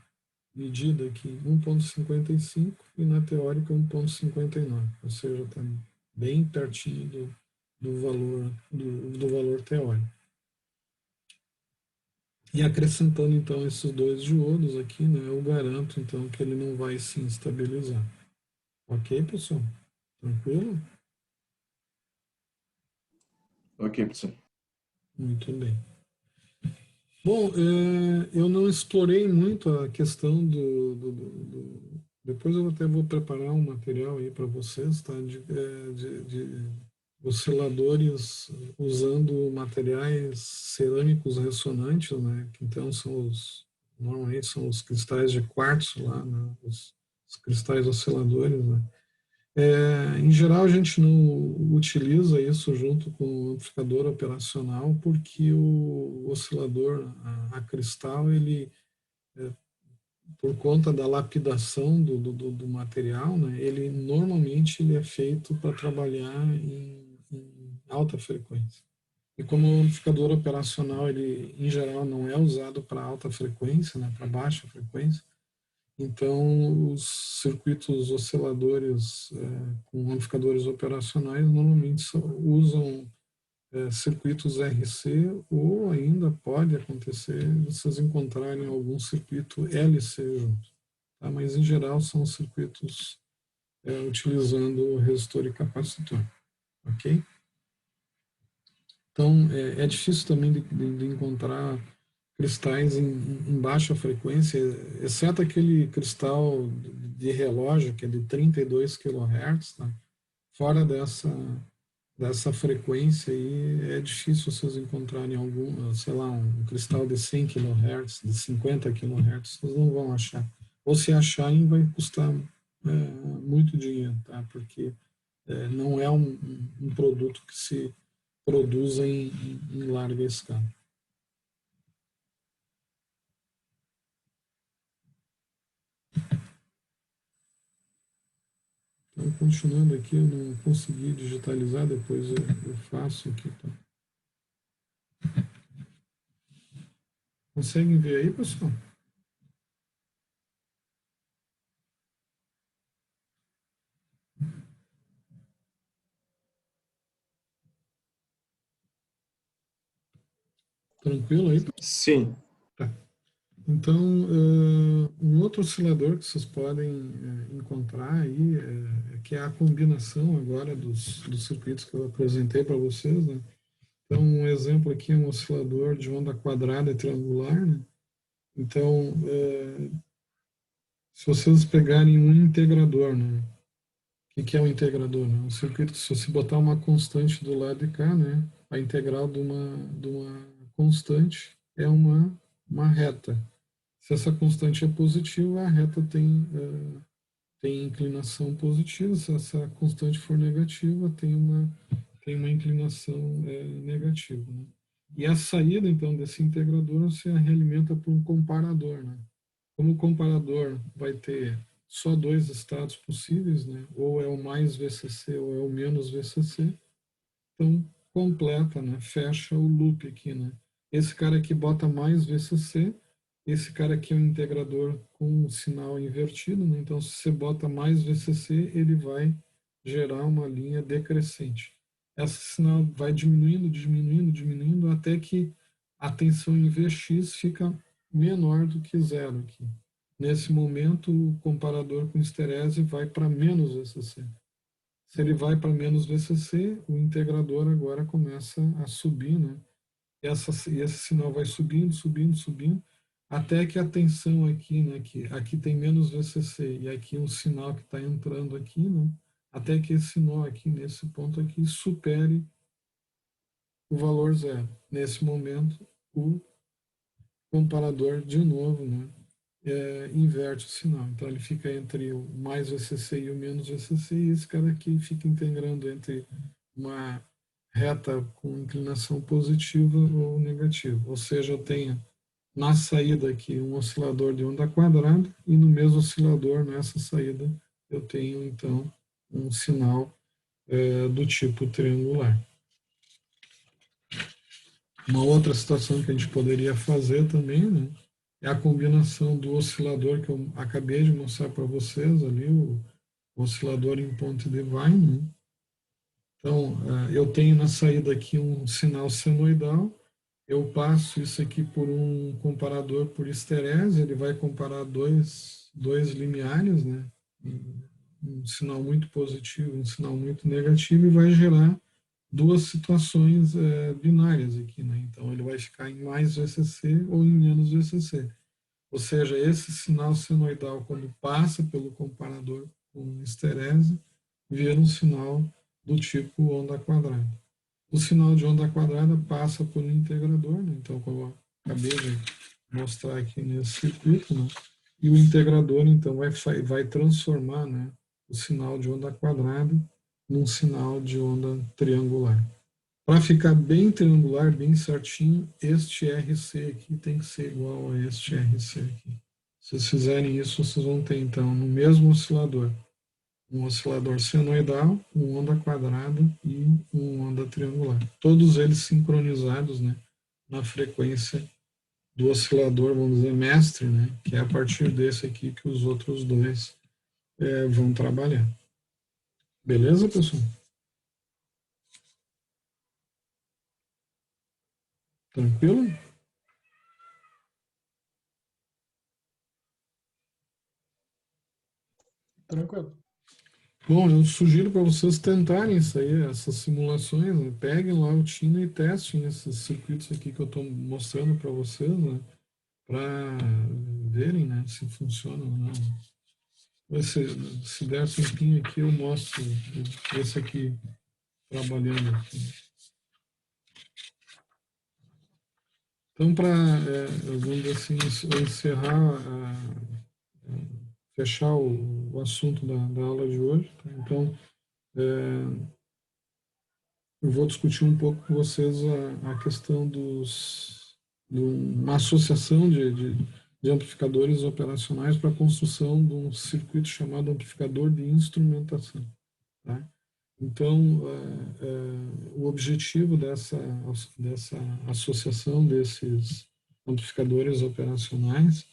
medida aqui 1,55 e na teórica 1,59, ou seja, está bem pertinho do valor teórico. E acrescentando então esses dois diodos aqui, né, eu garanto então que ele não vai se instabilizar. Ok, pessoal? Tranquilo? Ok, professor. Muito bem. Bom, eu não explorei muito a questão depois eu até vou preparar um material aí para vocês, tá? De osciladores usando materiais cerâmicos ressonantes, né? Que então normalmente são os cristais de quartzo lá, né? Os cristais osciladores, né? Em geral, a gente não utiliza isso junto com o amplificador operacional porque o oscilador a cristal, ele, por conta da lapidação do material, né, ele normalmente ele é feito para trabalhar em alta frequência. E como o amplificador operacional, ele em geral não é usado para alta frequência, né, para baixa frequência, então, os circuitos osciladores com amplificadores operacionais normalmente usam circuitos RC ou ainda pode acontecer vocês encontrarem algum circuito LC junto. Tá? Mas, em geral, são circuitos utilizando resistor e capacitor. Ok? Então, é difícil também de encontrar cristais em baixa frequência, exceto aquele cristal de relógio, que é de 32 kHz, tá? Fora dessa frequência aí, é difícil vocês encontrarem algum, sei lá, um cristal de 100 kHz, de 50 kHz, vocês não vão achar. Ou se acharem, vai custar muito dinheiro, tá? Porque não é um produto que se produz em larga escala. Então, continuando aqui, eu não consegui digitalizar, depois eu faço aqui. Tá? Conseguem ver aí, pessoal? Tranquilo aí? Sim. Tá. Então, um outro oscilador que vocês podem encontrar aí, que é a combinação agora dos circuitos que eu apresentei para vocês, né? Então, um exemplo aqui é um oscilador de onda quadrada e triangular, né? Então, se vocês pegarem um integrador, né? O que é um integrador? Né? Um circuito que, se você botar uma constante do lado de cá, né? A integral de uma constante é uma reta. Se essa constante é positiva, a reta tem inclinação positiva. Se essa constante for negativa, tem uma inclinação negativa. Né? E a saída, então, desse integrador se realimenta por um comparador. Né? Como o comparador vai ter só dois estados possíveis, né? Ou é o mais VCC ou é o menos VCC, então completa, né? Fecha o loop aqui, né? Esse cara aqui bota mais VCC, esse cara aqui é um integrador com um sinal invertido, né? Então se você bota mais VCC, ele vai gerar uma linha decrescente. Esse sinal vai diminuindo, diminuindo, diminuindo, até que a tensão em Vx fica menor do que zero aqui. Nesse momento, o comparador com esterese vai para menos VCC. Se ele vai para menos VCC, o integrador agora começa a subir, né? E esse sinal vai subindo, subindo, subindo, até que a tensão aqui, né? Que aqui tem menos VCC e aqui um sinal que está entrando aqui, né? Até que esse nó aqui, nesse ponto aqui, supere o valor zero. Nesse momento, o comparador, de novo, né, inverte o sinal. Então, ele fica entre o mais VCC e o menos VCC, e esse cara aqui fica integrando entre uma reta com inclinação positiva ou negativa. Ou seja, eu tenho na saída aqui um oscilador de onda quadrada, e no mesmo oscilador, nessa saída, eu tenho, então, um sinal do tipo triangular. Uma outra situação que a gente poderia fazer também, né, é a combinação do oscilador que eu acabei de mostrar para vocês ali, o oscilador em ponte Devine, né? Então, eu tenho na saída aqui um sinal senoidal, eu passo isso aqui por um comparador por histerese, ele vai comparar dois limiares, né? Um sinal muito positivo, um sinal muito negativo, e vai gerar duas situações binárias aqui, né? Então, ele vai ficar em mais VCC ou em menos VCC. Ou seja, esse sinal senoidal, quando passa pelo comparador com histerese, vira um sinal do tipo onda quadrada. O sinal de onda quadrada passa por um integrador, né? Então, como eu acabei de mostrar aqui nesse circuito, né? E o integrador, então, vai transformar, né, o sinal de onda quadrada num sinal de onda triangular. Para ficar bem triangular, bem certinho, este RC aqui tem que ser igual a este RC aqui. Se vocês fizerem isso, vocês vão ter, então, no mesmo oscilador, um oscilador senoidal, um onda quadrada e um onda triangular. Todos eles sincronizados, né, na frequência do oscilador, vamos dizer, mestre, né, que é a partir desse aqui que os outros dois vão trabalhar. Beleza, pessoal? Tranquilo? Tranquilo. Bom, eu sugiro para vocês tentarem isso aí, essas simulações, né? Peguem lá o Tina e testem esses circuitos aqui que eu estou mostrando para vocês, né? Para verem, né, se funciona ou não. Se der tempinho aqui, eu mostro esse aqui trabalhando aqui. Então, para, vamos dizer assim, encerrar, fechar o assunto da aula de hoje, tá? Então, eu vou discutir um pouco com vocês a questão de uma associação de amplificadores operacionais para a construção de um circuito chamado amplificador de instrumentação. Tá? Então, o objetivo dessa associação desses amplificadores operacionais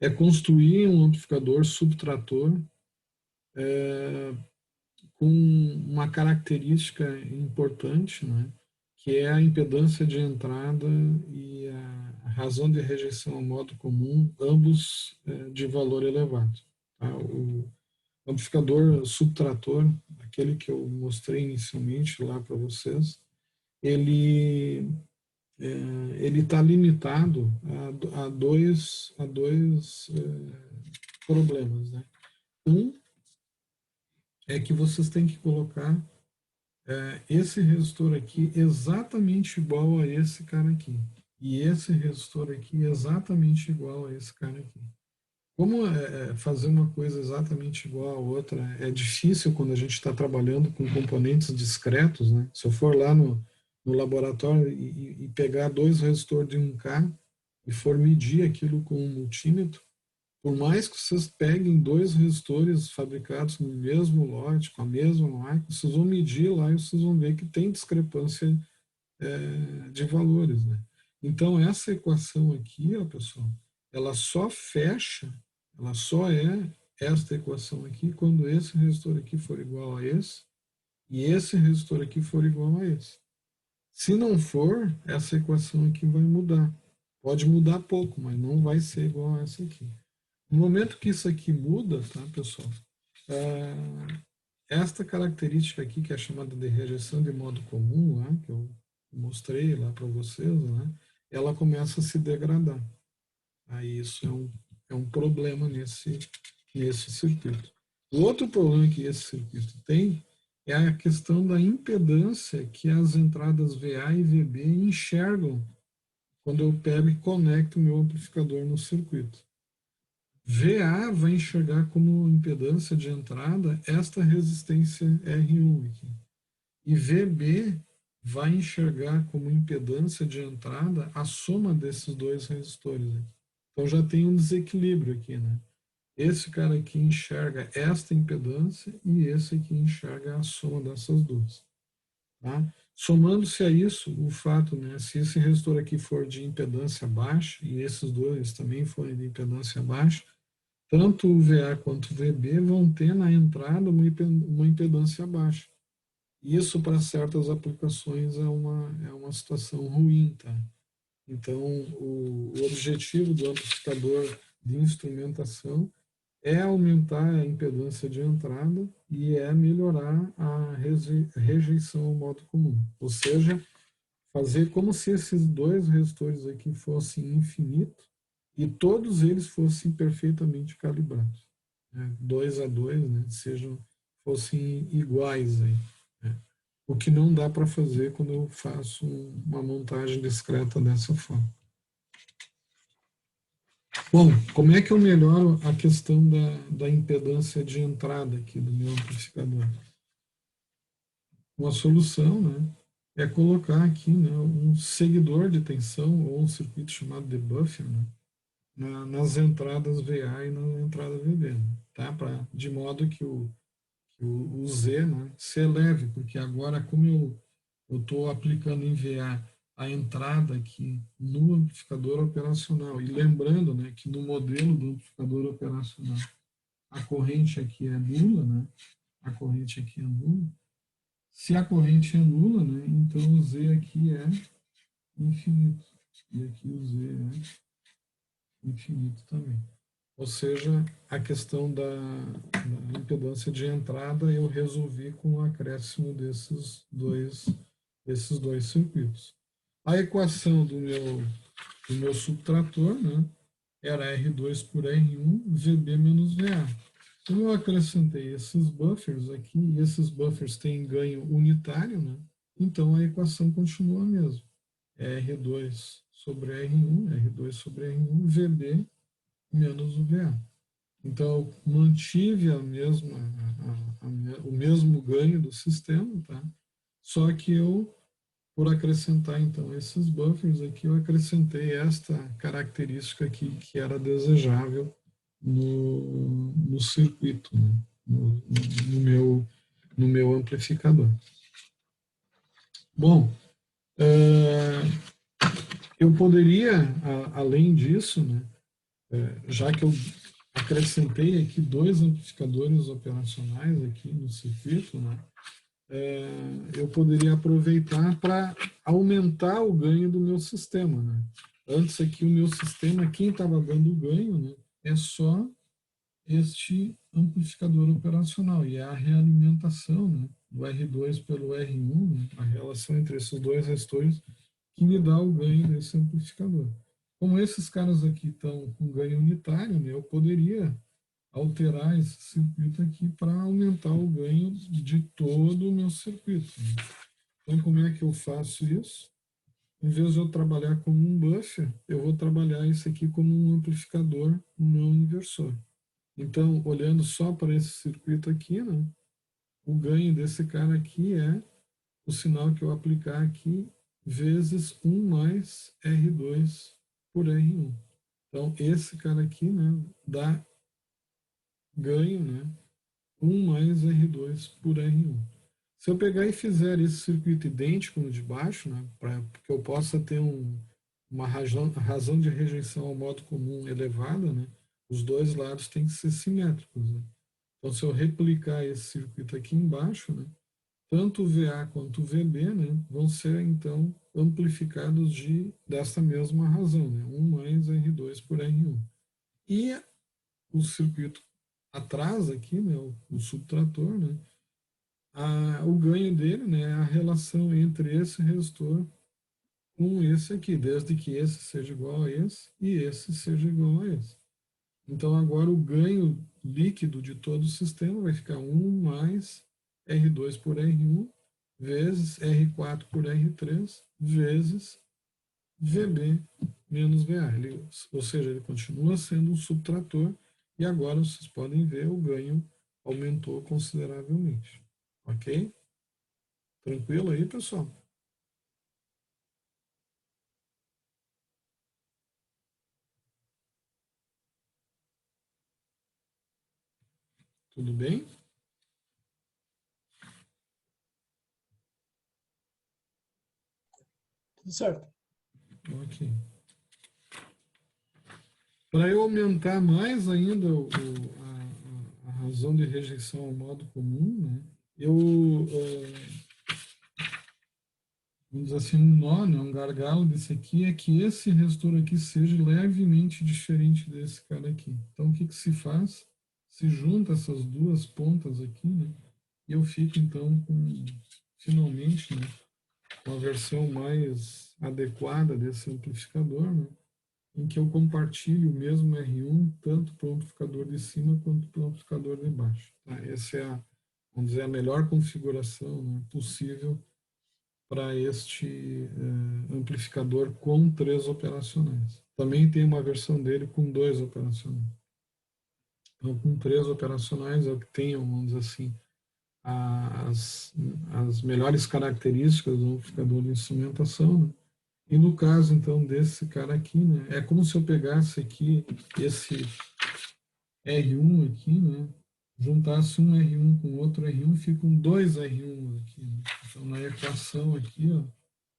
é construir um amplificador subtrator com uma característica importante, né, que é a impedância de entrada e a razão de rejeição ao modo comum, ambos de valor elevado. Tá? O amplificador subtrator, aquele que eu mostrei inicialmente lá para vocês, ele está limitado a dois problemas, né? Um é que vocês têm que colocar esse resistor aqui exatamente igual a esse cara aqui. E esse resistor aqui exatamente igual a esse cara aqui. Como fazer uma coisa exatamente igual a outra é difícil quando a gente está trabalhando com componentes discretos, né? Se eu for lá no laboratório e pegar dois resistores de 1K e for medir aquilo com um multímetro, por mais que vocês peguem dois resistores fabricados no mesmo lote, com a mesma marca, vocês vão medir lá e vocês vão ver que tem discrepância de valores, né? Então, essa equação aqui, ó, pessoal, ela só fecha, ela só é esta equação aqui quando esse resistor aqui for igual a esse e esse resistor aqui for igual a esse. Se não for, essa equação aqui vai mudar. Pode mudar pouco, mas não vai ser igual a essa aqui. No momento que isso aqui muda, tá, pessoal? Esta característica aqui, que é chamada de rejeição de modo comum, né, que eu mostrei lá para vocês, né, ela começa a se degradar. Aí isso é um problema nesse circuito. O outro problema que esse circuito tem é a questão da impedância que as entradas VA e VB enxergam quando eu pego e conecto o meu amplificador no circuito. VA vai enxergar como impedância de entrada esta resistência R1 aqui. E VB vai enxergar como impedância de entrada a soma desses dois resistores aqui. Então já tem um desequilíbrio aqui, né? Esse cara aqui enxerga esta impedância e esse aqui enxerga a soma dessas duas. Tá? Somando-se a isso, o fato, né, se esse resistor aqui for de impedância baixa e esses dois também forem de impedância baixa, tanto o VA quanto o VB vão ter na entrada uma impedância baixa. Isso, para certas aplicações, é uma situação ruim. Tá? Então, o objetivo do amplificador de instrumentação é aumentar a impedância de entrada e é melhorar a rejeição ao modo comum. Ou seja, fazer como se esses dois resistores aqui fossem infinitos e todos eles fossem perfeitamente calibrados. Né? 2 a 2, né? Fossem iguais aí. Né? O que não dá para fazer quando eu faço uma montagem discreta dessa forma. Bom, como é que eu melhoro a questão da impedância de entrada aqui do meu amplificador? Uma solução, né, é colocar aqui, né, um seguidor de tensão ou um circuito chamado de buffer, né, nas entradas VA e na entrada VB, né, tá? De modo que o Z, né, se eleve, porque agora como eu estou aplicando em VA a entrada aqui no amplificador operacional. E lembrando, né, que no modelo do amplificador operacional, a corrente aqui é nula, né? A corrente aqui é nula. Se a corrente é nula, né, então o Z aqui é infinito. E aqui o Z é infinito também. Ou seja, a questão da impedância de entrada eu resolvi com o acréscimo desses dois circuitos. A equação do meu subtrator, né, era R2 por R1, VB menos VA. Como eu acrescentei esses buffers aqui, e esses buffers têm ganho unitário, né, então a equação continua a mesma. É R2 sobre R1, R2 sobre R1, VB menos o VA. Então, eu mantive o mesmo ganho do sistema, tá? Só que eu, por acrescentar, então, esses buffers aqui, eu acrescentei esta característica aqui que era desejável no circuito, né? no meu amplificador. Bom, eu poderia, além disso, né, já que eu acrescentei aqui dois amplificadores operacionais aqui no circuito, né, eu poderia aproveitar para aumentar o ganho do meu sistema. Né? Antes aqui o meu sistema, quem estava dando o ganho, né, é só este amplificador operacional e é a realimentação, né, do R2 pelo R1, né, a relação entre esses dois resistores que me dá o ganho desse amplificador. Como esses caras aqui estão com ganho unitário, né, eu poderia alterar esse circuito aqui para aumentar o ganho de todo o meu circuito. Né? Então, como é que eu faço isso? Em vez de eu trabalhar como um buffer, eu vou trabalhar isso aqui como um amplificador não inversor. Então, olhando só para esse circuito aqui, né, o ganho desse cara aqui é o sinal que eu aplicar aqui vezes 1 mais R2 por R1. Então, esse cara aqui, né, dá ganho, né, 1 mais R2 por R1. Se eu pegar e fizer esse circuito idêntico no de baixo, né, para que eu possa ter uma razão de rejeição ao modo comum elevada, né, os dois lados têm que ser simétricos. Né? Então, se eu replicar esse circuito aqui embaixo, né, tanto o VA quanto o VB, né, vão ser, então, amplificados dessa mesma razão, né, 1 mais R2 por R1. E o circuito atrás aqui, né, o subtrator, né, o ganho dele, né, é a relação entre esse resistor com esse aqui, desde que esse seja igual a esse e esse seja igual a esse. Então, agora o ganho líquido de todo o sistema vai ficar 1 mais R2 por R1 vezes R4 por R3 vezes VB menos VA. Ou seja, ele continua sendo um subtrator e agora vocês podem ver o ganho aumentou consideravelmente. Ok? Tranquilo aí, pessoal? Tudo bem? Tudo certo. Ok. Para eu aumentar mais ainda a razão de rejeição ao modo comum, né, eu, vamos dizer assim, um nó, né, um gargalo desse aqui é que esse resistor aqui seja levemente diferente desse cara aqui. Então, o que, que se faz? Se junta essas duas pontas aqui, né, e eu fico, então, finalmente, né, com a versão mais adequada desse amplificador, né, em que eu compartilho o mesmo R1 tanto para o amplificador de cima quanto para o amplificador de baixo. Tá? Essa é vamos dizer, a melhor configuração, né, possível para este amplificador com 3 operacionais. Também tem uma versão dele com 2 operacionais. Então, com 3 operacionais é o que tem, vamos dizer assim, as, as melhores características do amplificador de instrumentação, né? E no caso, então, desse cara aqui, né, é como se eu pegasse aqui esse R1 aqui, né, juntasse um R1 com outro R1, ficam dois R1 aqui. Né? Então, na equação aqui, ó,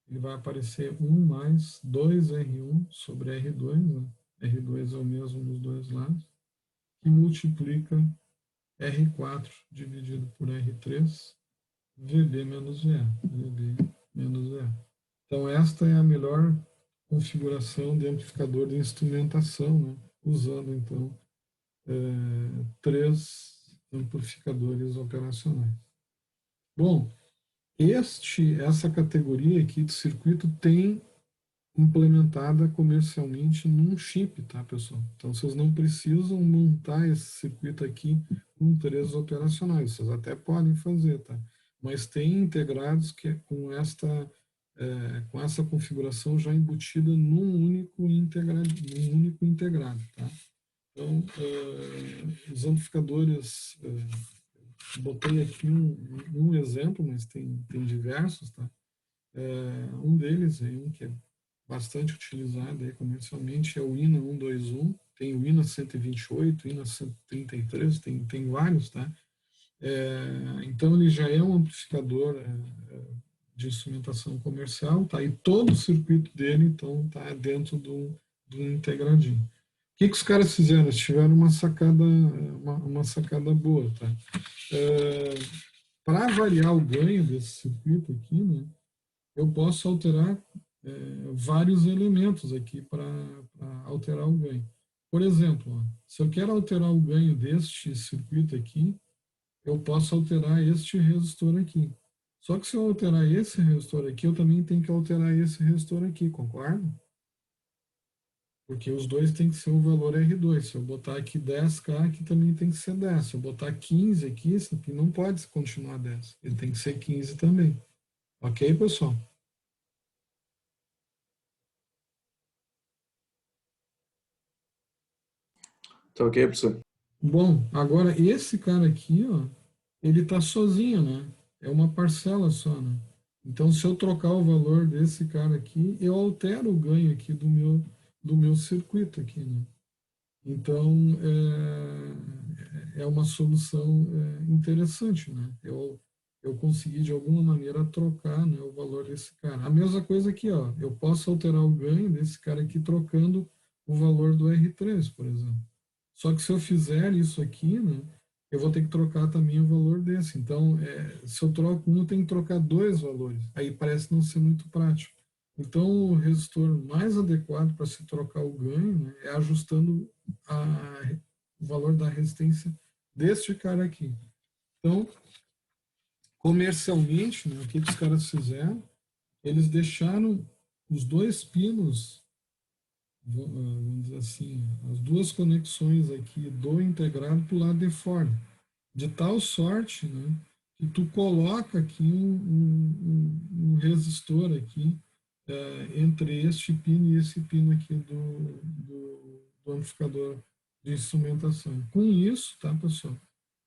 ele vai aparecer 1 mais 2R1 sobre R2, né? R2 é o mesmo nos dois lados, que multiplica R4 dividido por R3, VB menos VA. VB menos VA. Então, esta é a melhor configuração de amplificador de instrumentação, né? Usando, então, 3 amplificadores operacionais. Bom, essa categoria aqui de circuito tem implementada comercialmente num chip, tá, pessoal? Então, vocês não precisam montar esse circuito aqui com 3 operacionais. Vocês até podem fazer, tá? Mas tem integrados que com essa configuração já embutida num único integrado, tá? Então, os amplificadores, botei aqui um exemplo, mas tem diversos, tá? Um deles, um que é bastante utilizado aí comercialmente, é o INA 121, tem o INA 128, INA 133, tem vários, tá? Então, ele já é um amplificador de instrumentação comercial, tá? E todo o circuito dele, então, tá dentro do integradinho. O que os caras fizeram? Eles tiveram uma sacada boa, tá? Para variar o ganho desse circuito aqui, né, eu posso alterar vários elementos aqui para alterar o ganho. Por exemplo, ó, se eu quero alterar o ganho deste circuito aqui, eu posso alterar este resistor aqui. Só que se eu alterar esse resistor aqui, eu também tenho que alterar esse resistor aqui, concorda? Porque os dois têm que ser o valor R2. Se eu botar aqui 10K, aqui também tem que ser 10. Se eu botar 15 aqui, isso aqui não pode continuar 10. Ele tem que ser 15 também. Ok, pessoal? Tá ok, professor? Bom, agora esse cara aqui, ó, ele tá sozinho, né? É uma parcela só, né? Então, se eu trocar o valor desse cara aqui, eu altero o ganho aqui do meu circuito aqui, né? Então, é uma solução interessante, né? Eu consegui, de alguma maneira, trocar, né, o valor desse cara. A mesma coisa aqui, ó, eu posso alterar o ganho desse cara aqui trocando o valor do R3, por exemplo. Só que se eu fizer isso aqui, né, eu vou ter que trocar também o valor desse. Então, se eu troco um, eu tenho que trocar dois valores. Aí parece não ser muito prático. Então, o resistor mais adequado para se trocar o ganho, né, é ajustando o valor da resistência deste cara aqui. Então, comercialmente, né, o que os caras fizeram? Eles deixaram os dois pinos, vamos dizer assim, as duas conexões aqui do integrado para o lado de fora. De tal sorte, né, que tu coloca aqui um resistor aqui entre este pino e esse pino aqui do amplificador de instrumentação. Com isso, tá, pessoal?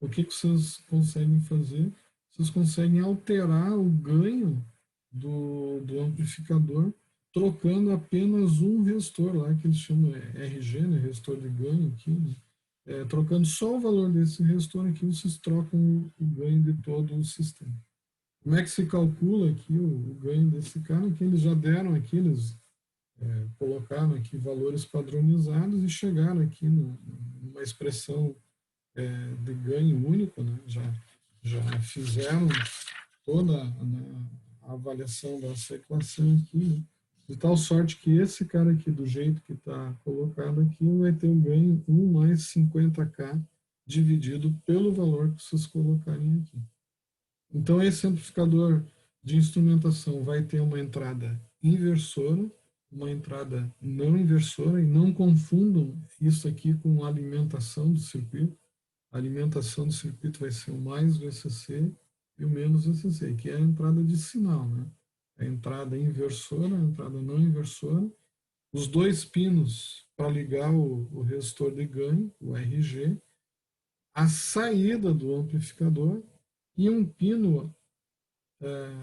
O que vocês conseguem fazer? Vocês conseguem alterar o ganho do amplificador trocando apenas um resistor lá, que eles chamam RG, né, resistor de ganho aqui, né? Trocando só o valor desse resistor aqui, vocês trocam o ganho de todo o sistema. Como é que se calcula aqui o ganho desse cara? Que eles já deram aqui, eles colocaram aqui valores padronizados e chegaram aqui numa expressão de ganho único, né? Já fizeram toda a avaliação dessa equação aqui, né? De tal sorte que esse cara aqui, do jeito que está colocado aqui, vai ter um ganho 1 mais 50K dividido pelo valor que vocês colocarem aqui. Então, esse amplificador de instrumentação vai ter uma entrada inversora, uma entrada não inversora, e não confundam isso aqui com a alimentação do circuito. A alimentação do circuito vai ser o mais VCC e o menos VCC, que é a entrada de sinal, né? A entrada inversora, a entrada não inversora, os dois pinos para ligar o resistor de ganho, o RG, a saída do amplificador e um pino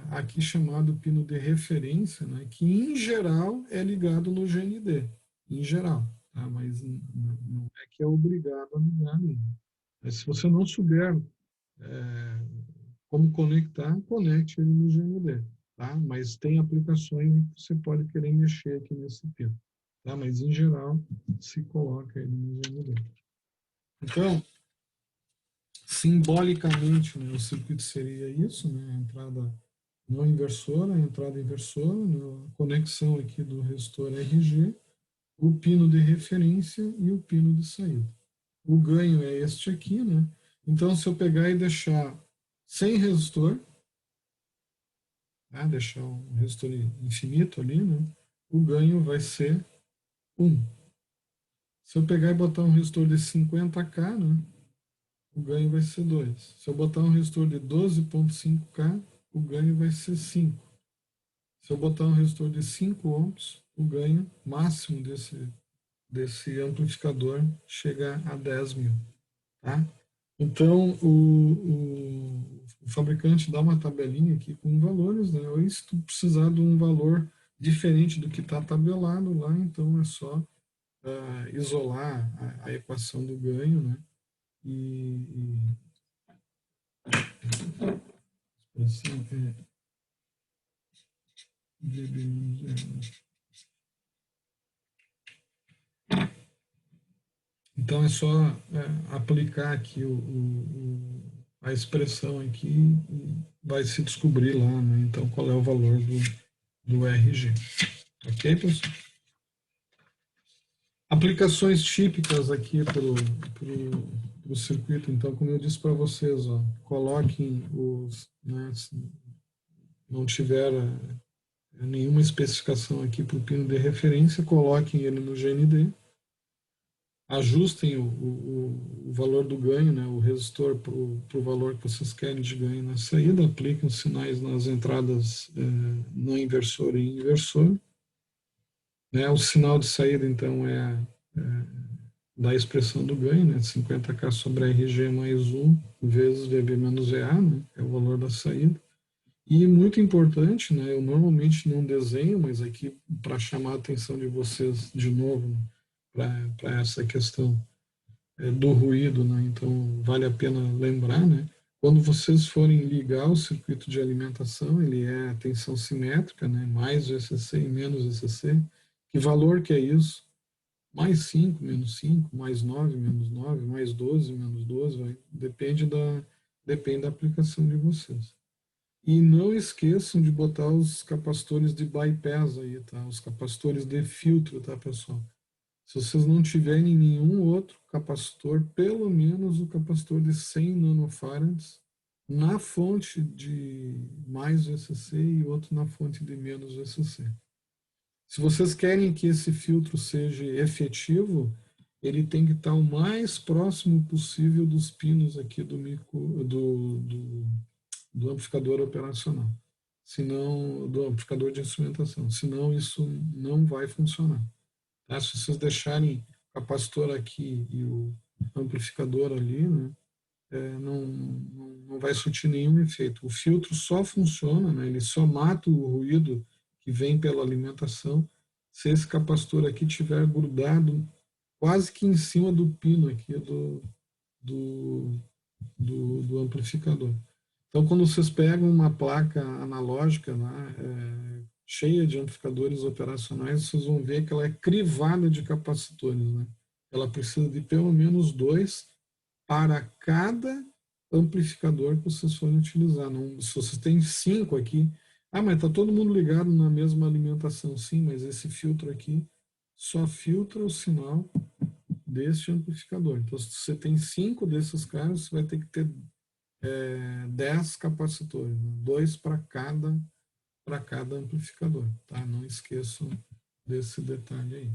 aqui chamado pino de referência, né, que em geral é ligado no GND, em geral, tá? Mas não é que é obrigado a ligar ali. Mas se você não souber como conectar, conecte ele no GND, tá? Mas tem aplicações que você pode querer mexer aqui nesse pino, tá? Mas em geral se coloca ele no GND. Então, simbolicamente, né, o circuito seria isso, né, a entrada não inversora, a entrada inversora, né, a conexão aqui do resistor RG, o pino de referência e o pino de saída. O ganho é este aqui, né? Então, se eu pegar e deixar sem resistor, né, deixar um resistor infinito ali, né, o ganho vai ser 1. Se eu pegar e botar um resistor de 50K, né, o ganho vai ser 2. Se eu botar um resistor de 12,5K, o ganho vai ser 5. Se eu botar um resistor de 5 ohms, o ganho máximo desse amplificador chega a 10 mil. Tá? Então, o fabricante dá uma tabelinha aqui com valores, né? Ou se tu precisar de um valor diferente do que está tabelado lá, então é só isolar a equação do ganho, né? Assim, então é só aplicar aqui a expressão aqui e vai se descobrir lá, né? Então qual é o valor do RG. Ok, pessoal? Aplicações típicas aqui para o circuito. Então, como eu disse para vocês, ó, coloquem os, né, se não tiver nenhuma especificação aqui para o pino de referência, coloquem ele no GND, ajustem o valor do ganho, né, o resistor para o valor que vocês querem de ganho na saída, apliquem os sinais nas entradas não inversor e inversor. Né, o sinal de saída, então, da expressão do ganho, né, 50K sobre RG mais 1 vezes VB menos VA, né, é o valor da saída. E muito importante, né, eu normalmente não desenho, mas aqui para chamar a atenção de vocês de novo, né, para essa questão do ruído, né, então vale a pena lembrar, né, quando vocês forem ligar o circuito de alimentação, ele é tensão simétrica, né, mais VCC e menos VCC. Que valor que é isso? Mais 5, menos 5, mais 9, menos 9, mais 12, menos 12, depende da aplicação de vocês. E não esqueçam de botar os capacitores de bypass aí, tá? Os capacitores de filtro, tá, pessoal? Se vocês não tiverem nenhum outro capacitor, pelo menos o capacitor de 100 nanofarads na fonte de mais VCC e outro na fonte de menos VCC. Se vocês querem que esse filtro seja efetivo, ele tem que estar o mais próximo possível dos pinos aqui do amplificador operacional. senão, do amplificador de instrumentação, senão isso não vai funcionar. Tá? Se vocês deixarem o capacitor aqui e o amplificador ali, né, não vai surtir nenhum efeito. O filtro só funciona, né, ele só mata o ruído que vem pela alimentação se esse capacitor aqui tiver grudado quase que em cima do pino aqui do, do amplificador. Então, quando vocês pegam uma placa analógica, né, cheia de amplificadores operacionais, vocês vão ver que ela é crivada de capacitores. Né? Ela precisa de pelo menos 2 para cada amplificador que vocês forem utilizar. Não, se vocês têm 5 aqui, mas está todo mundo ligado na mesma alimentação. Sim, mas esse filtro aqui só filtra o sinal deste amplificador. Então, se você tem 5 desses caras, você vai ter que ter 10 capacitores, né? 2 para cada amplificador. Tá? Não esqueçam desse detalhe aí.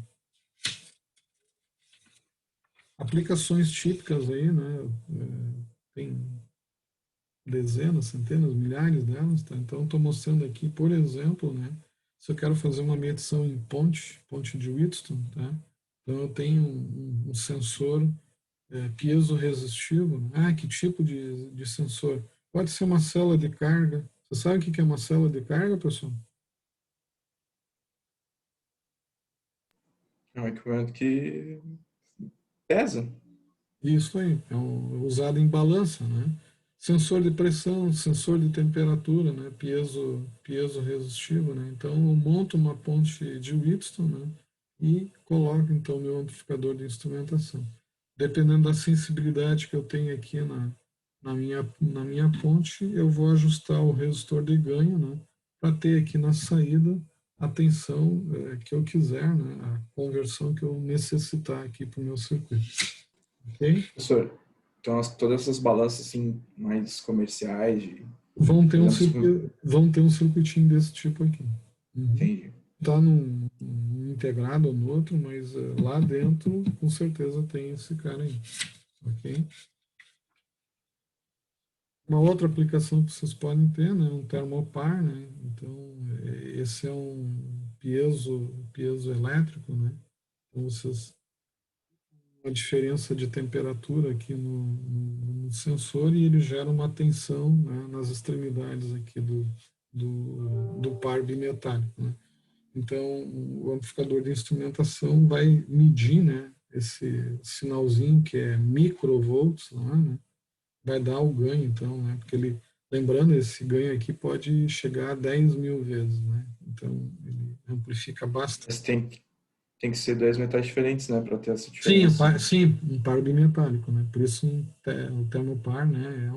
Aplicações típicas aí, né? Tem dezenas, centenas, milhares delas, tá? Então, estou mostrando aqui, por exemplo, né? Se eu quero fazer uma medição em ponte de Wheatstone, tá? Então, eu tenho um sensor piezo-resistivo. Né? Que tipo de sensor? Pode ser uma célula de carga. Você sabe o que é uma célula de carga, pessoal? É um equipamento que pesa. Isso aí, usado em balança, né? Sensor de pressão, sensor de temperatura, né? Piezo resistivo, né? Então, eu monto uma ponte de Wheatstone, né? E coloco, então, meu amplificador de instrumentação. Dependendo da sensibilidade que eu tenho aqui na minha ponte, eu vou ajustar o resistor de ganho, né? Para ter aqui na saída a tensão que eu quiser, né? A conversão que eu necessitar aqui para o meu circuito. Ok? Professor, então todas essas balanças assim, mais comerciais, Vão ter um exemplo, vão ter um circuitinho desse tipo aqui. entendi. Tá num integrado ou no outro, mas lá dentro com certeza tem esse cara aí. Ok? Uma outra aplicação que vocês podem ter, né, um termopar, né? Então, esse é um piezo elétrico, né? Então, vocês uma diferença de temperatura aqui no sensor e ele gera uma tensão, né, nas extremidades aqui do par bimetálico. Né? Então, o amplificador de instrumentação vai medir, né, esse sinalzinho que é microvolts lá, né, vai dar o ganho, então, né, porque ele, lembrando, esse ganho aqui pode chegar a 10.000 vezes, né, então ele amplifica bastante. Mas tem que ser 10 metais diferentes, né, para ter essa Sim, diferença. sim, um par bimetálico, né? Por isso o termopar, né, é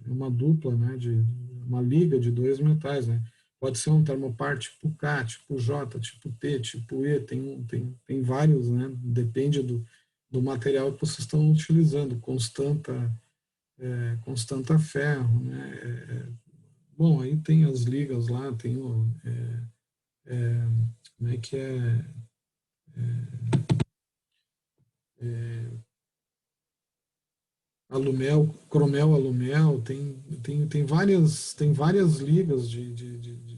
uma dupla, né, de uma liga de 2 metais, né? Pode ser um termopar tipo K, tipo J, tipo T, tipo E, tem vários, né? Depende do material que vocês estão utilizando, constanta ferro, né? Bom, aí tem as ligas lá, tem como é que alumel, cromel, alumel, tem várias ligas de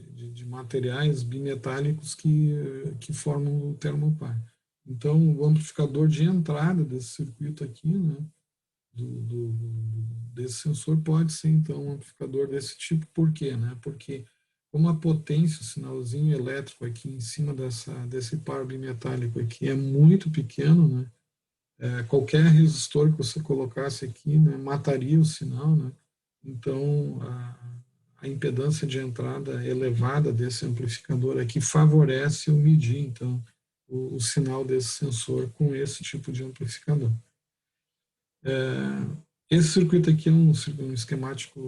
materiais bimetálicos que formam o termopar. Então, o amplificador de entrada desse circuito aqui, né, desse sensor pode ser, então, um amplificador desse tipo. Por quê? Né? Porque como a potência, o sinalzinho elétrico aqui em cima desse par bimetálico aqui é muito pequeno, né? Qualquer resistor que você colocasse aqui, né, mataria o sinal, né? Então, a impedância de entrada elevada desse amplificador aqui favorece o medir, então, o sinal desse sensor com esse tipo de amplificador. Esse circuito aqui é um esquemático,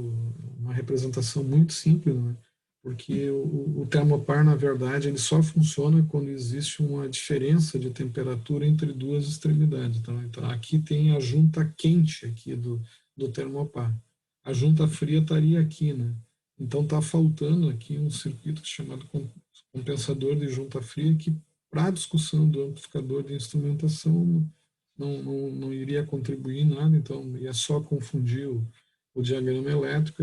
uma representação muito simples, né? Porque o termopar, na verdade, ele só funciona quando existe uma diferença de temperatura entre duas extremidades. Então aqui tem a junta quente aqui do termopar. A junta fria estaria aqui, né? Então está faltando aqui um circuito chamado compensador de junta fria que, para a discussão do amplificador de instrumentação, não iria contribuir em nada, então ia só confundir o diagrama elétrico,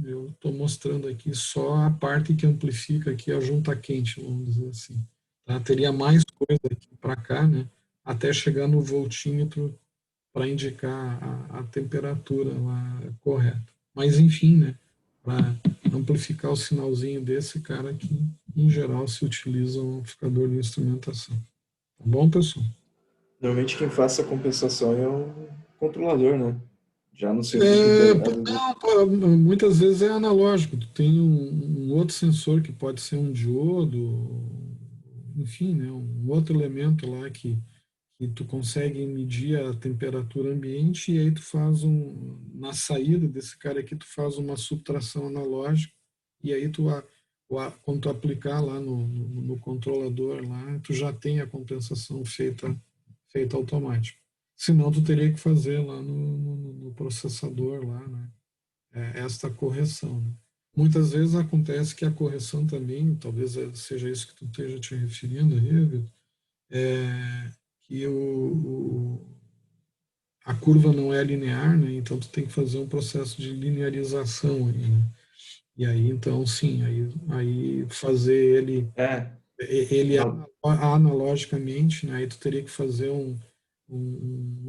eu estou mostrando aqui só a parte que amplifica aqui a junta quente, vamos dizer assim. Tá? Teria mais coisa aqui para cá, né? Até chegar no voltímetro para indicar a temperatura lá correta. Mas, enfim, né? Para amplificar o sinalzinho desse cara aqui, em geral, se utiliza um amplificador de instrumentação. Tá bom, pessoal? Normalmente quem faz essa compensação é o controlador, né? Já no circuito integrado. Não, muitas vezes é analógico. Tu tem um outro sensor que pode ser um diodo, enfim, né? Um outro elemento lá que tu consegue medir a temperatura ambiente e aí tu faz na saída desse cara aqui, tu faz uma subtração analógica e aí quando tu aplicar lá no controlador lá, tu já tem a compensação feita automática. Senão tu teria que fazer lá no processador lá, né? Esta correção, né? Muitas vezes acontece que a correção também, talvez seja isso que tu esteja te referindo aí, Vitor, que a curva não é linear, né? Então tu tem que fazer um processo de linearização aí, né? E aí, então, sim, aí fazer ele Não. analogicamente, né? Aí tu teria que fazer um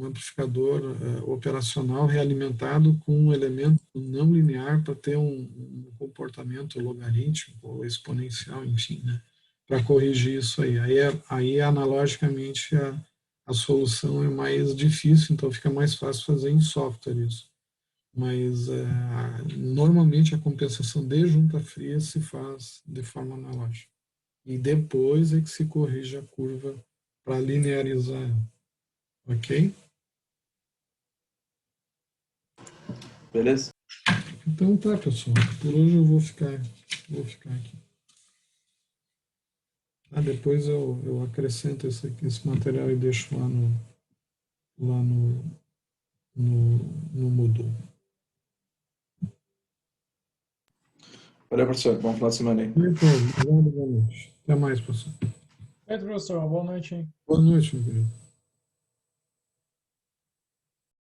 amplificador operacional realimentado com um elemento não linear para ter um comportamento logarítmico ou exponencial, enfim, né? Para corrigir isso aí. Aí analogicamente, a solução é mais difícil, então fica mais fácil fazer em software isso. Mas normalmente a compensação de junta fria se faz de forma analógica. E depois é que se corrige a curva para linearizar ela. Ok? Beleza? Então tá, pessoal. Por hoje eu vou ficar aqui. Depois eu acrescento esse material e deixo lá no Moodle. Valeu, professor. Bom final de semana aí. Então, obrigado, boa noite. Até mais, pessoal. Professor, uma boa noite, hein? Boa noite, meu querido.